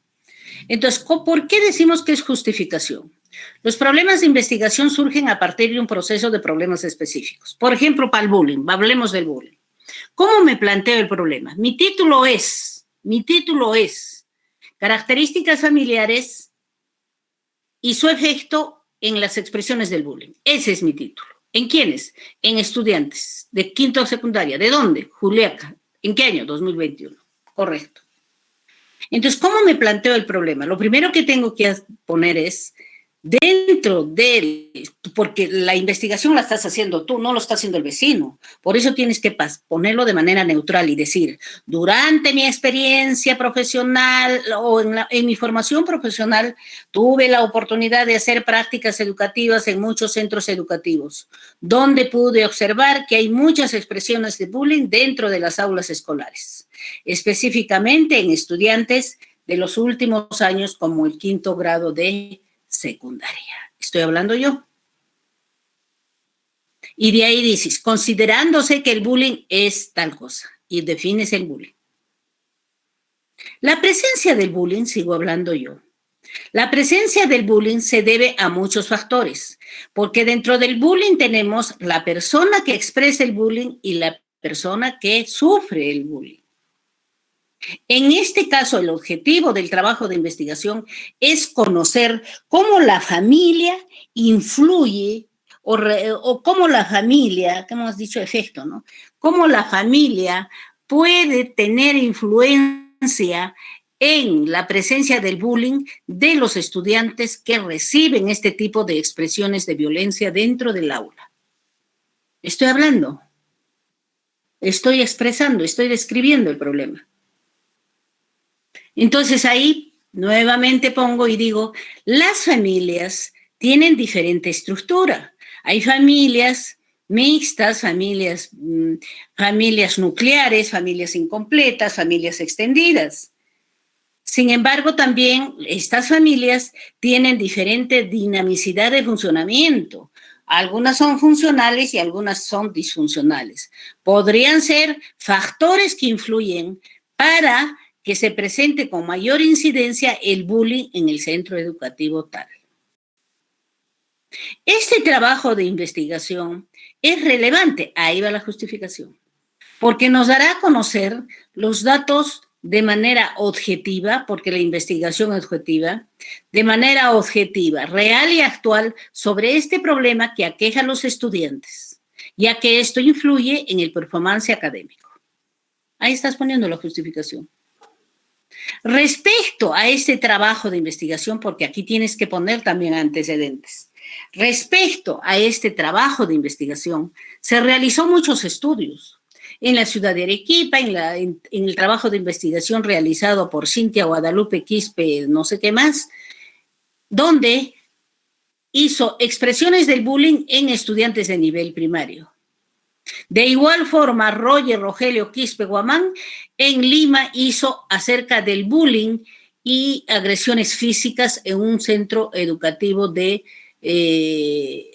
Entonces, ¿por qué decimos que es justificación? Los problemas de investigación surgen a partir de un proceso de problemas específicos. Por ejemplo, para el bullying, hablemos del bullying. ¿Cómo me planteo el problema? Mi título es características familiares y su efecto en las expresiones del bullying. Ese es mi título. ¿En quiénes? En estudiantes de quinto de secundaria. ¿De dónde? Juliaca. ¿En qué año? 2021. Correcto. Entonces, ¿cómo me planteo el problema? Lo primero que tengo que poner es dentro del, porque la investigación la estás haciendo tú, no lo está haciendo el vecino. Por eso tienes que ponerlo de manera neutral y decir, durante mi experiencia profesional o en mi formación profesional, tuve la oportunidad de hacer prácticas educativas en muchos centros educativos, donde pude observar que hay muchas expresiones de bullying dentro de las aulas escolares, específicamente en estudiantes de los últimos años como el quinto grado de secundaria. Estoy hablando yo. Y de ahí dices, considerándose que el bullying es tal cosa, y defines el bullying. La presencia del bullying, sigo hablando yo. La presencia del bullying se debe a muchos factores, porque dentro del bullying tenemos la persona que expresa el bullying y la persona que sufre el bullying. En este caso, el objetivo del trabajo de investigación es conocer cómo la familia influye o cómo la familia, que hemos dicho efecto, ¿no? Cómo la familia puede tener influencia en la presencia del bullying de los estudiantes que reciben este tipo de expresiones de violencia dentro del aula. Estoy hablando, estoy expresando, estoy describiendo el problema. Entonces ahí nuevamente pongo y digo, las familias tienen diferente estructura. Hay familias mixtas, familias nucleares, familias incompletas, familias extendidas. Sin embargo, también estas familias tienen diferente dinamicidad de funcionamiento. Algunas son funcionales y algunas son disfuncionales. Podrían ser factores que influyen para que se presente con mayor incidencia el bullying en el centro educativo tal. Este trabajo de investigación es relevante, ahí va la justificación, porque nos dará a conocer los datos de manera objetiva, porque la investigación es objetiva, de manera objetiva, real y actual sobre este problema que aqueja a los estudiantes, ya que esto influye en el performance académico. Ahí estás poniendo la justificación. Respecto a este trabajo de investigación, porque aquí tienes que poner también antecedentes, respecto a este trabajo de investigación, se realizó muchos estudios en la ciudad de Arequipa, en el trabajo de investigación realizado por Cintia Guadalupe Quispe, no sé qué más, donde hizo expresiones del bullying en estudiantes de nivel primario. De igual forma, Rogelio Quispe Guamán en Lima hizo acerca del bullying y agresiones físicas en un centro educativo de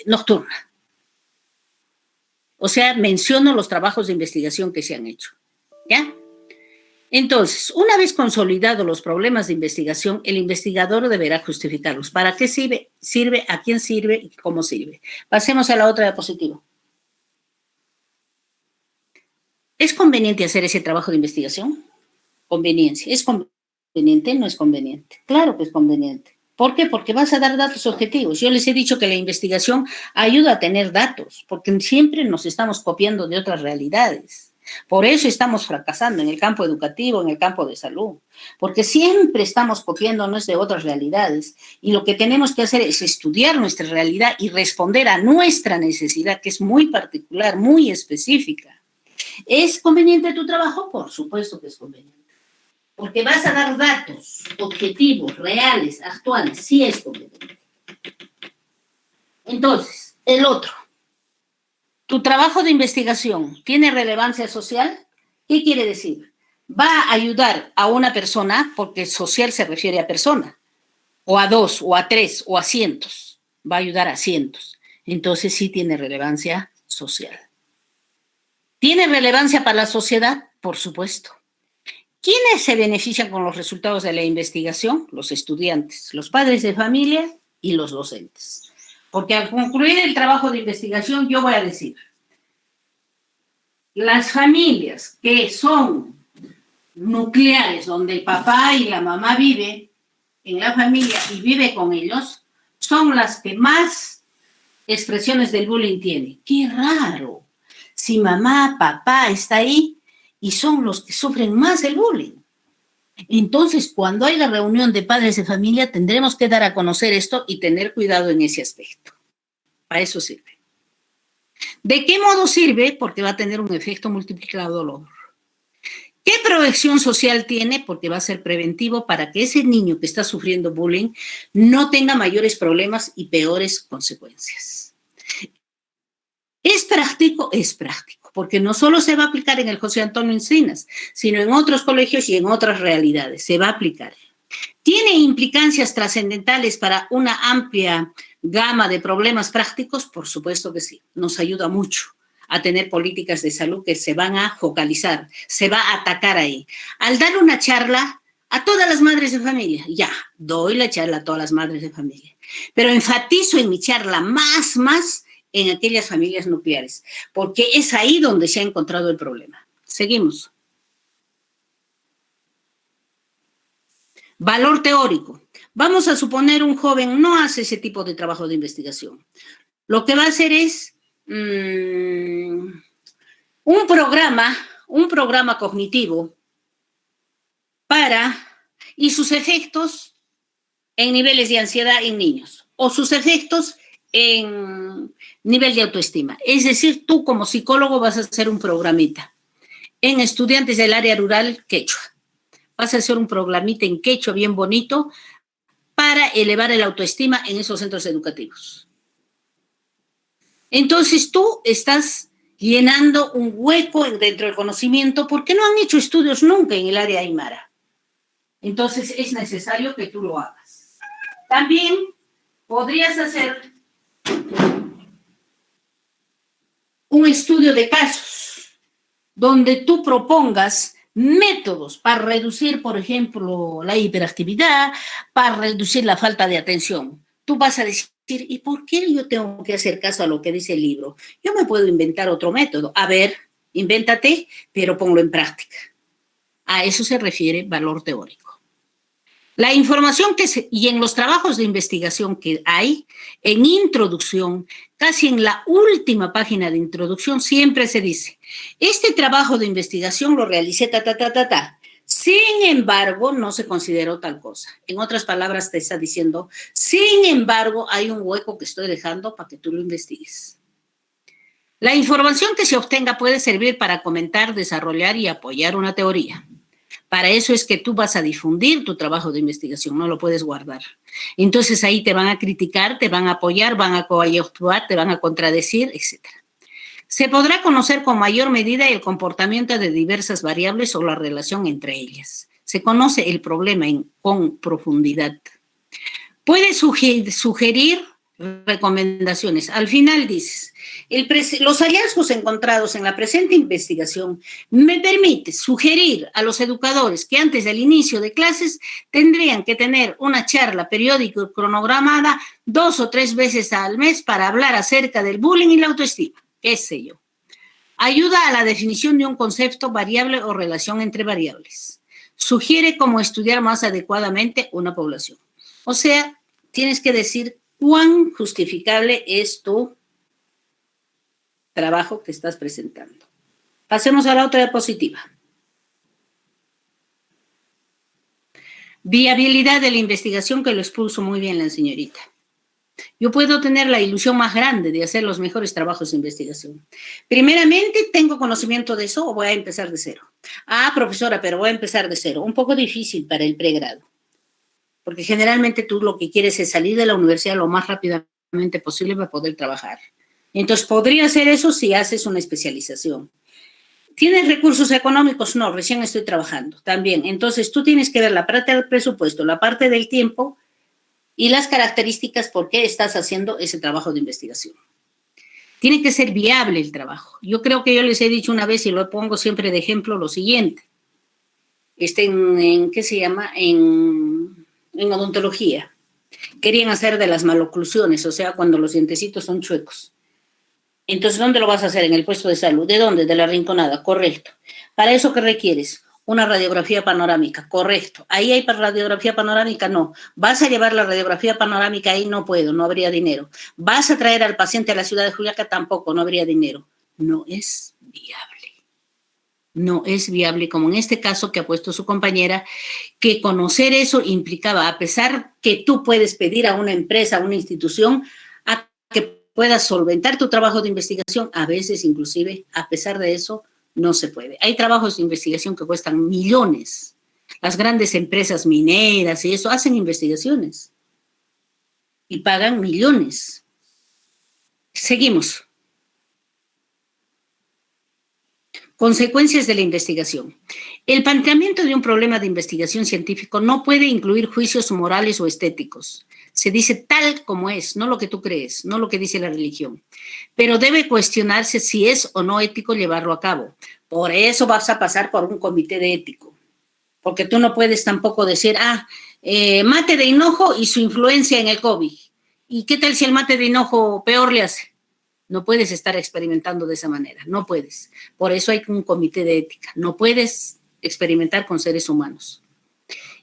nocturna. O sea, menciono los trabajos de investigación que se han hecho. ¿Ya? Entonces, una vez consolidados los problemas de investigación, el investigador deberá justificarlos. ¿Para qué sirve, a quién sirve y cómo sirve? Pasemos a la otra diapositiva. ¿Es conveniente hacer ese trabajo de investigación? Conveniencia. ¿Es conveniente? No es conveniente. Claro que es conveniente. ¿Por qué? Porque vas a dar datos objetivos. Yo les he dicho que la investigación ayuda a tener datos, porque siempre nos estamos copiando de otras realidades. Por eso estamos fracasando en el campo educativo, en el campo de salud, porque siempre estamos copiándonos de otras realidades y lo que tenemos que hacer es estudiar nuestra realidad y responder a nuestra necesidad, que es muy particular, muy específica. ¿Es conveniente tu trabajo? Por supuesto que es conveniente. Porque vas a dar datos objetivos, reales, actuales, sí es conveniente. Entonces, el otro. ¿Tu trabajo de investigación tiene relevancia social? ¿Qué quiere decir? Va a ayudar a una persona, porque social se refiere a persona, o a dos, o a tres, o a cientos. Va a ayudar a cientos. Entonces sí tiene relevancia social. ¿Tiene relevancia para la sociedad? Por supuesto. ¿Quiénes se benefician con los resultados de la investigación? Los estudiantes, los padres de familia y los docentes. Porque al concluir el trabajo de investigación, yo voy a decir, las familias que son nucleares, donde el papá y la mamá viven en la familia y vive con ellos, son las que más expresiones del bullying tienen. ¡Qué raro! Si mamá, papá está ahí, y son los que sufren más el bullying. Entonces, cuando haya reunión de padres de familia, tendremos que dar a conocer esto y tener cuidado en ese aspecto. Para eso sirve. ¿De qué modo sirve? Porque va a tener un efecto multiplicador. ¿Qué proyección social tiene? Porque va a ser preventivo para que ese niño que está sufriendo bullying no tenga mayores problemas y peores consecuencias. ¿Es práctico? Es práctico, porque no solo se va a aplicar en el José Antonio Encinas, sino en otros colegios y en otras realidades. Se va a aplicar. ¿Tiene implicancias trascendentales para una amplia gama de problemas prácticos? Por supuesto que sí. Nos ayuda mucho a tener políticas de salud que se van a focalizar, se va a atacar ahí. Al dar una charla a todas las madres de familia, ya, doy la charla a todas las madres de familia, pero enfatizo en mi charla más en aquellas familias nucleares, porque es ahí donde se ha encontrado el problema. Seguimos. Valor teórico. Vamos a suponer un joven no hace ese tipo de trabajo de investigación. Lo que va a hacer es un programa cognitivo y sus efectos en niveles de ansiedad en niños, o sus efectos en nivel de autoestima. Es decir, tú como psicólogo vas a hacer un programita en estudiantes del área rural quechua. Vas a hacer un programita en quechua bien bonito para elevar el autoestima en esos centros educativos. Entonces tú estás llenando un hueco dentro del conocimiento porque no han hecho estudios nunca en el área aymara. Entonces es necesario que tú lo hagas. También podrías hacer un estudio de casos donde tú propongas métodos para reducir, por ejemplo, la hiperactividad, para reducir la falta de atención. Tú vas a decir, ¿y por qué yo tengo que hacer caso a lo que dice el libro? Yo me puedo inventar otro método. A ver, invéntate, pero ponlo en práctica. A eso se refiere valor teórico. La información y en los trabajos de investigación que hay, en introducción, casi en la última página de introducción, siempre se dice, este trabajo de investigación lo realicé ta. Sin embargo, no se consideró tal cosa. En otras palabras, te está diciendo, sin embargo, hay un hueco que estoy dejando para que tú lo investigues. La información que se obtenga puede servir para comentar, desarrollar y apoyar una teoría. Para eso es que tú vas a difundir tu trabajo de investigación, no lo puedes guardar. Entonces ahí te van a criticar, te van a apoyar, van a coayuvar, te van a contradecir, etc. Se podrá conocer con mayor medida el comportamiento de diversas variables o la relación entre ellas. Se conoce el problema con profundidad. Puede sugerir recomendaciones. Al final dices, los hallazgos encontrados en la presente investigación me permite sugerir a los educadores que antes del inicio de clases tendrían que tener una charla periódica y cronogramada 2 o 3 veces al mes para hablar acerca del bullying y la autoestima. ¿Qué sé yo? Ayuda a la definición de un concepto, variable o relación entre variables. Sugiere cómo estudiar más adecuadamente una población. O sea, tienes que decir cuán justificable es tu trabajo que estás presentando. Pasemos a la otra diapositiva. Viabilidad de la investigación, que lo expuso muy bien la señorita. Yo puedo tener la ilusión más grande de hacer los mejores trabajos de investigación. Primeramente, ¿tengo conocimiento de eso o voy a empezar de cero? Ah, profesora, pero voy a empezar de cero. Un poco difícil para el pregrado, porque generalmente tú lo que quieres es salir de la universidad lo más rápidamente posible para poder trabajar. Entonces, podría hacer eso si haces una especialización. ¿Tienes recursos económicos? No, recién estoy trabajando. También. Entonces, tú tienes que ver la parte del presupuesto, la parte del tiempo y las características por qué estás haciendo ese trabajo de investigación. Tiene que ser viable el trabajo. Yo creo que yo les he dicho una vez y lo pongo siempre de ejemplo lo siguiente. ¿Qué se llama? En odontología. Querían hacer de las maloclusiones, o sea, cuando los dientecitos son chuecos. Entonces, ¿dónde lo vas a hacer? En el puesto de salud. ¿De dónde? De la Rinconada, correcto. ¿Para eso qué requieres? Una radiografía panorámica, correcto. ¿Ahí hay radiografía panorámica? No. ¿Vas a llevar la radiografía panorámica ahí? No puedo, no habría dinero. ¿Vas a traer al paciente a la ciudad de Juliaca? Tampoco, no habría dinero. No es viable. No es viable, como en este caso que ha puesto su compañera, que conocer eso implicaba, a pesar que tú puedes pedir a una empresa, a una institución, a que puedas solventar tu trabajo de investigación, a veces inclusive, a pesar de eso, no se puede. Hay trabajos de investigación que cuestan millones. Las grandes empresas mineras y eso hacen investigaciones y pagan millones. Seguimos. Consecuencias de la investigación. El planteamiento de un problema de investigación científico no puede incluir juicios morales o estéticos. Se dice tal como es, no lo que tú crees, no lo que dice la religión. Pero debe cuestionarse si es o no ético llevarlo a cabo. Por eso vas a pasar por un comité de ético. Porque tú no puedes tampoco decir, mate de hinojo y su influencia en el COVID. ¿Y qué tal si el mate de hinojo peor le hace? No puedes estar experimentando de esa manera, no puedes. Por eso hay un comité de ética. No puedes experimentar con seres humanos.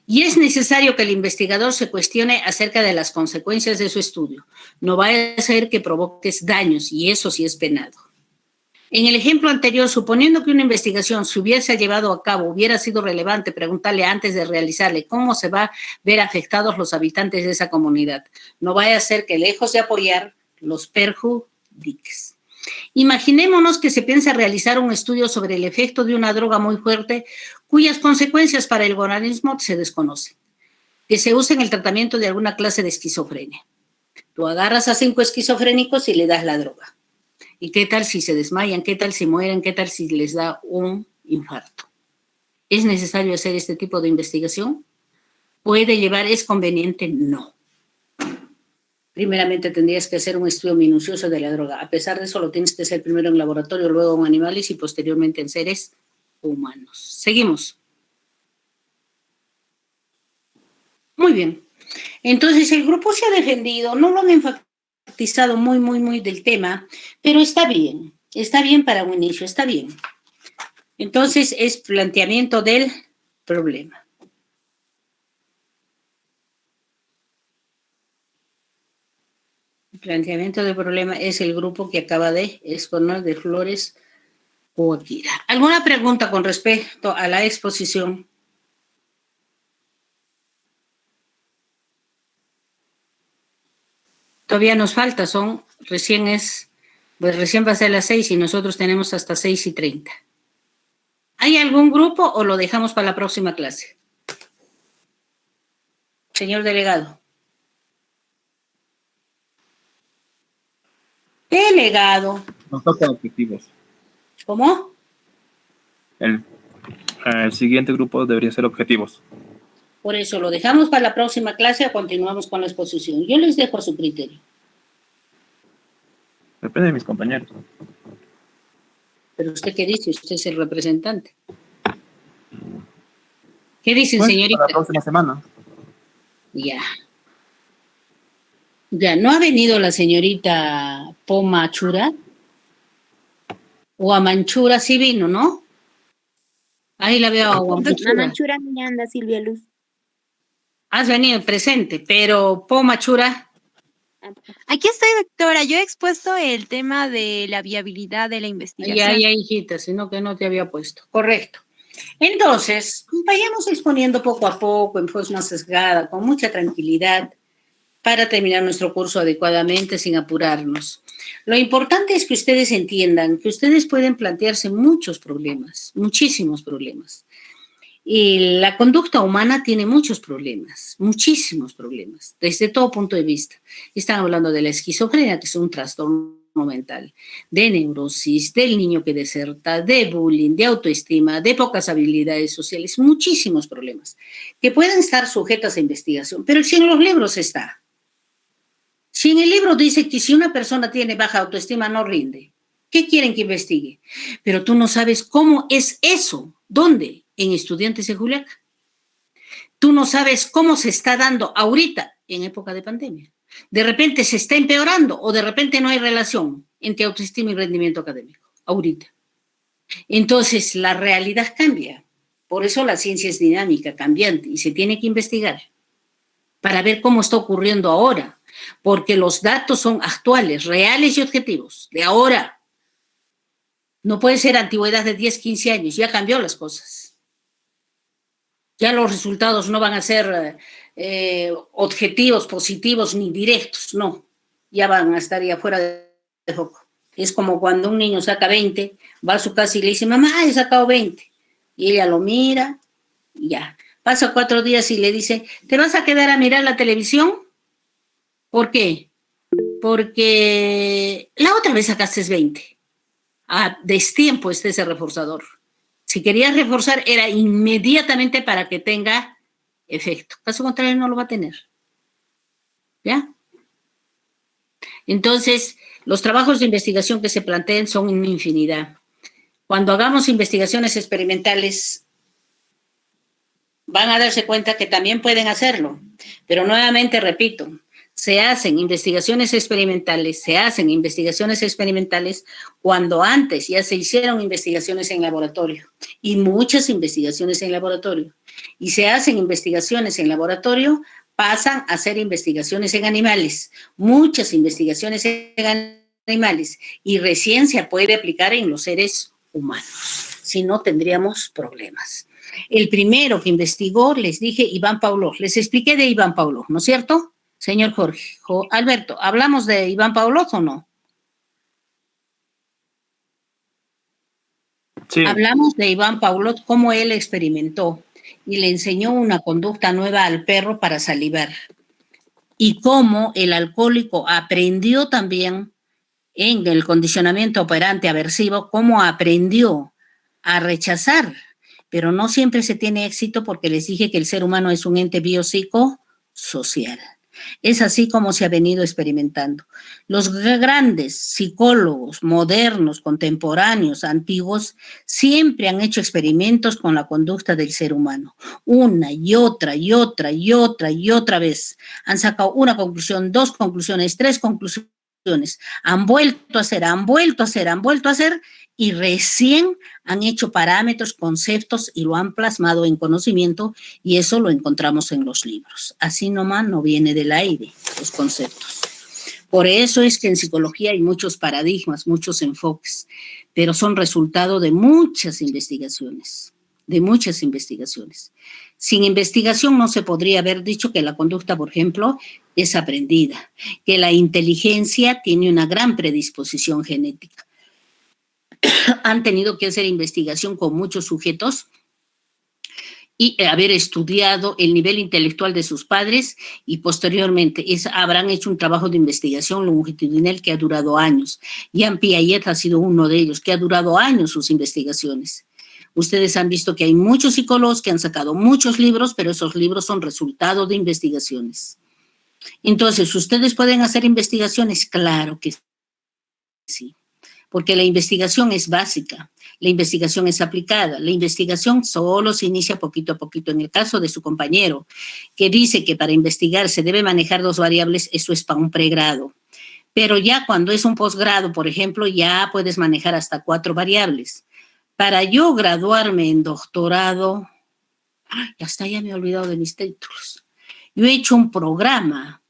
Y es necesario que el investigador se cuestione acerca de las consecuencias de su estudio. No vaya a ser que provoques daños, y eso sí es penado. En el ejemplo anterior, suponiendo que una investigación se hubiese llevado a cabo, hubiera sido relevante preguntarle antes de realizarle cómo se va a ver afectados los habitantes de esa comunidad. No vaya a ser que, lejos de apoyar, los perjudiques. Imaginémonos que se piensa realizar un estudio sobre el efecto de una droga muy fuerte cuyas consecuencias para el organismo se desconocen, que se usa en el tratamiento de alguna clase de esquizofrenia. Tú agarras a 5 esquizofrénicos y le das la droga. ¿Y qué tal si se desmayan? ¿Qué tal si mueren? ¿Qué tal si les da un infarto? ¿Es necesario hacer este tipo de investigación? ¿Puede llevar? ¿Es conveniente? No. Primeramente tendrías que hacer un estudio minucioso de la droga. A pesar de eso, lo tienes que hacer primero en laboratorio, luego en animales y posteriormente en seres humanos. Seguimos. Muy bien. Entonces, el grupo se ha defendido, no lo han descartizado muy del tema, pero está bien para un inicio, está bien. Entonces, es planteamiento del problema. El planteamiento del problema es el grupo que acaba de exponer de Flores Guajira. ¿Alguna pregunta con respecto a la exposición? Todavía nos falta, recién va a ser las 6 y nosotros tenemos hasta 6:30. ¿Hay algún grupo o lo dejamos para la próxima clase? Señor delegado. Delegado. Nos tocan objetivos. ¿Cómo? El siguiente grupo debería ser objetivos. Por eso, ¿lo dejamos para la próxima clase o continuamos con la exposición? Yo les dejo a su criterio. Depende de mis compañeros. ¿Pero usted qué dice? Usted es el representante. ¿Qué dicen, Bueno, señorita? para la próxima semana. Ya. Ya, ¿no ha venido la señorita Pomachura? O Amanchura sí vino, ¿no? Ahí la veo a Amanchura. Manchura ni anda, Silvia Luz. Has venido presente, pero Pomachura. Aquí estoy, doctora. Yo he expuesto el tema de la viabilidad de la investigación. Ya, hijita, sino que no te había puesto. Correcto. Entonces, vayamos exponiendo poco a poco, en forma sesgada, con mucha tranquilidad, para terminar nuestro curso adecuadamente, sin apurarnos. Lo importante es que ustedes entiendan que ustedes pueden plantearse muchos problemas, muchísimos problemas. Y la conducta humana tiene muchos problemas, muchísimos problemas, desde todo punto de vista. Están hablando de la esquizofrenia, que es un trastorno mental, de neurosis, del niño que deserta, de bullying, de autoestima, de pocas habilidades sociales, muchísimos problemas que pueden estar sujetos a investigación, pero si en los libros está. Si en el libro dice que si una persona tiene baja autoestima no rinde, ¿qué quieren que investigue? Pero tú no sabes cómo es eso. ¿Dónde? En Estudiantes de Juliaca. Tú no sabes cómo se está dando ahorita en época de pandemia. De repente se está empeorando o de repente no hay relación entre autoestima y rendimiento académico. Ahorita. Entonces la realidad cambia. Por eso la ciencia es dinámica, cambiante y se tiene que investigar para ver cómo está ocurriendo ahora. Porque los datos son actuales, reales y objetivos, de ahora. No puede ser antigüedad de 10, 15 años, ya cambió las cosas. Ya los resultados no van a ser objetivos, positivos ni directos, no. Ya van a estar ya fuera de foco. Es como cuando un niño saca 20, va a su casa y le dice, mamá, he sacado 20. Y ella lo mira y ya. Pasa 4 días y le dice, ¿te vas a quedar a mirar la televisión? ¿Por qué? Porque la otra vez sacaste 20. A destiempo está ese reforzador. Si querías reforzar, era inmediatamente para que tenga efecto. Caso contrario, no lo va a tener. ¿Ya? Entonces, los trabajos de investigación que se planteen son una infinidad. Cuando hagamos investigaciones experimentales, van a darse cuenta que también pueden hacerlo. Pero nuevamente repito, se hacen investigaciones experimentales cuando antes ya se hicieron investigaciones en laboratorio y muchas investigaciones en laboratorio. Y se hacen investigaciones en laboratorio, pasan a hacer investigaciones en animales, muchas investigaciones en animales y recién se puede aplicar en los seres humanos. Si no, tendríamos problemas. El primero que investigó, les dije, Iván Pavlov. Les expliqué de Iván Pavlov, ¿no es cierto? Señor Jorge, Alberto, ¿hablamos de Iván Pavlov o no? Sí. Hablamos de Iván Pavlov, cómo él experimentó y le enseñó una conducta nueva al perro para salivar. Y cómo el alcohólico aprendió también en el condicionamiento operante aversivo, cómo aprendió a rechazar. Pero no siempre se tiene éxito porque les dije que el ser humano es un ente biopsicosocial. Es así como se ha venido experimentando. Los grandes psicólogos modernos, contemporáneos, antiguos, siempre han hecho experimentos con la conducta del ser humano. Una y otra y otra y otra y otra vez. Han sacado una conclusión, 2 conclusiones, 3 conclusiones Han vuelto a hacer, y recién han hecho parámetros, conceptos y lo han plasmado en conocimiento, y eso lo encontramos en los libros. Así nomás no viene del aire los conceptos. Por eso es que en psicología hay muchos paradigmas, muchos enfoques, pero son resultado de muchas investigaciones, Sin investigación no se podría haber dicho que la conducta, por ejemplo, es aprendida, que la inteligencia tiene una gran predisposición genética. Han tenido que hacer investigación con muchos sujetos y haber estudiado el nivel intelectual de sus padres, y posteriormente habrán hecho un trabajo de investigación longitudinal que ha durado años. Jean Piaget ha sido uno de ellos, que ha durado años sus investigaciones. Ustedes han visto que hay muchos psicólogos que han sacado muchos libros, pero esos libros son resultado de investigaciones. Entonces, ¿ustedes pueden hacer investigaciones? Claro que sí, porque la investigación es básica, la investigación es aplicada, la investigación solo se inicia poquito a poquito. En el caso de su compañero, que dice que para investigar se debe manejar 2 variables, eso es para un pregrado. Pero ya cuando es un posgrado, por ejemplo, ya puedes manejar hasta 4 variables. Para yo graduarme en doctorado, hasta ya me he olvidado de mis títulos. Yo he hecho un programa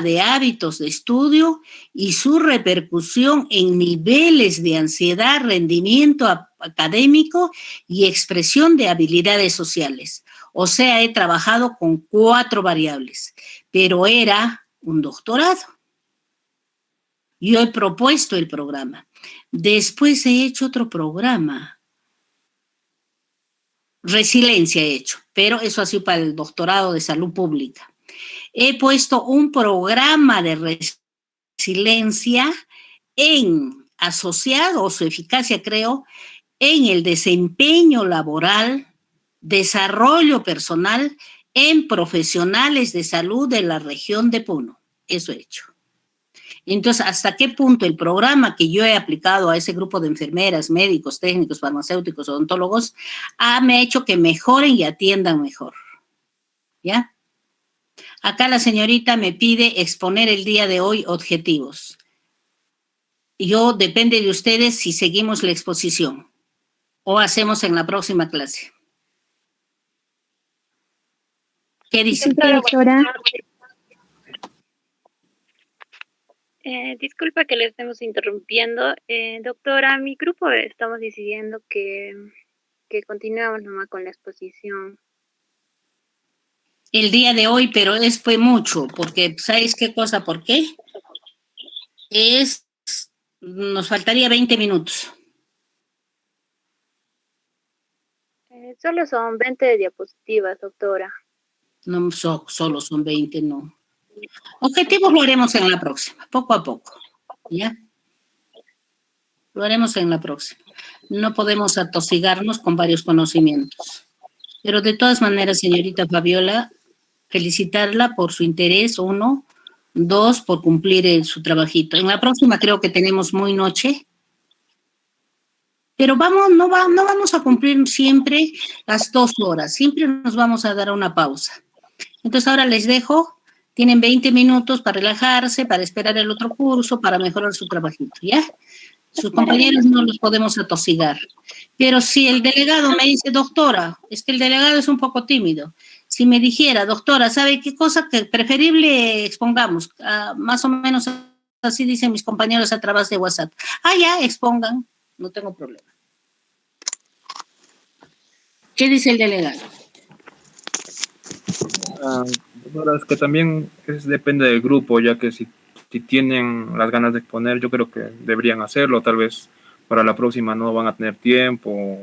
de hábitos de estudio y su repercusión en niveles de ansiedad, rendimiento académico y expresión de habilidades sociales. O sea, he trabajado con 4 variables, pero era un doctorado. Yo he propuesto el programa. Después he hecho otro programa. Resiliencia he hecho, pero eso ha sido para el doctorado de salud pública. He puesto un programa de resiliencia asociado, o su eficacia creo, en el desempeño laboral, desarrollo personal en profesionales de salud de la región de Puno. Eso he hecho. Entonces, ¿hasta qué punto el programa que yo he aplicado a ese grupo de enfermeras, médicos, técnicos, farmacéuticos, odontólogos, me ha hecho que mejoren y atiendan mejor? ¿Ya? Acá la señorita me pide exponer el día de hoy objetivos. Depende de ustedes si seguimos la exposición o hacemos en la próxima clase. ¿Qué dice? Doctora. Disculpa que le estemos interrumpiendo. Doctora, mi grupo estamos decidiendo que continuemos nomás con la exposición. El día de hoy, pero fue mucho, porque ¿sabes qué cosa? ¿Por qué? Nos faltaría 20 minutos. Solo son 20 diapositivas, doctora. No, solo son 20, no. Objetivos lo haremos en la próxima, poco a poco, ¿ya? Lo haremos en la próxima. No podemos atosigarnos con varios conocimientos. Pero de todas maneras, señorita Fabiola, felicitarla por su interés, 1. 2, por cumplir su trabajito. En la próxima creo que tenemos muy noche. Pero no vamos a cumplir siempre las 2 horas. Siempre nos vamos a dar una pausa. Entonces ahora les dejo. Tienen 20 minutos para relajarse, para esperar el otro curso, para mejorar su trabajito, ¿ya? Sus compañeros no los podemos atosigar. Pero si el delegado me dice, doctora, es que el delegado es un poco tímido. Si me dijera, doctora, ¿sabe qué cosa que preferible expongamos? Más o menos así dicen mis compañeros a través de WhatsApp. Ya, expongan, no tengo problema. ¿Qué dice el delegado? Es que también depende del grupo, ya que si tienen las ganas de exponer, yo creo que deberían hacerlo. Tal vez para la próxima no van a tener tiempo.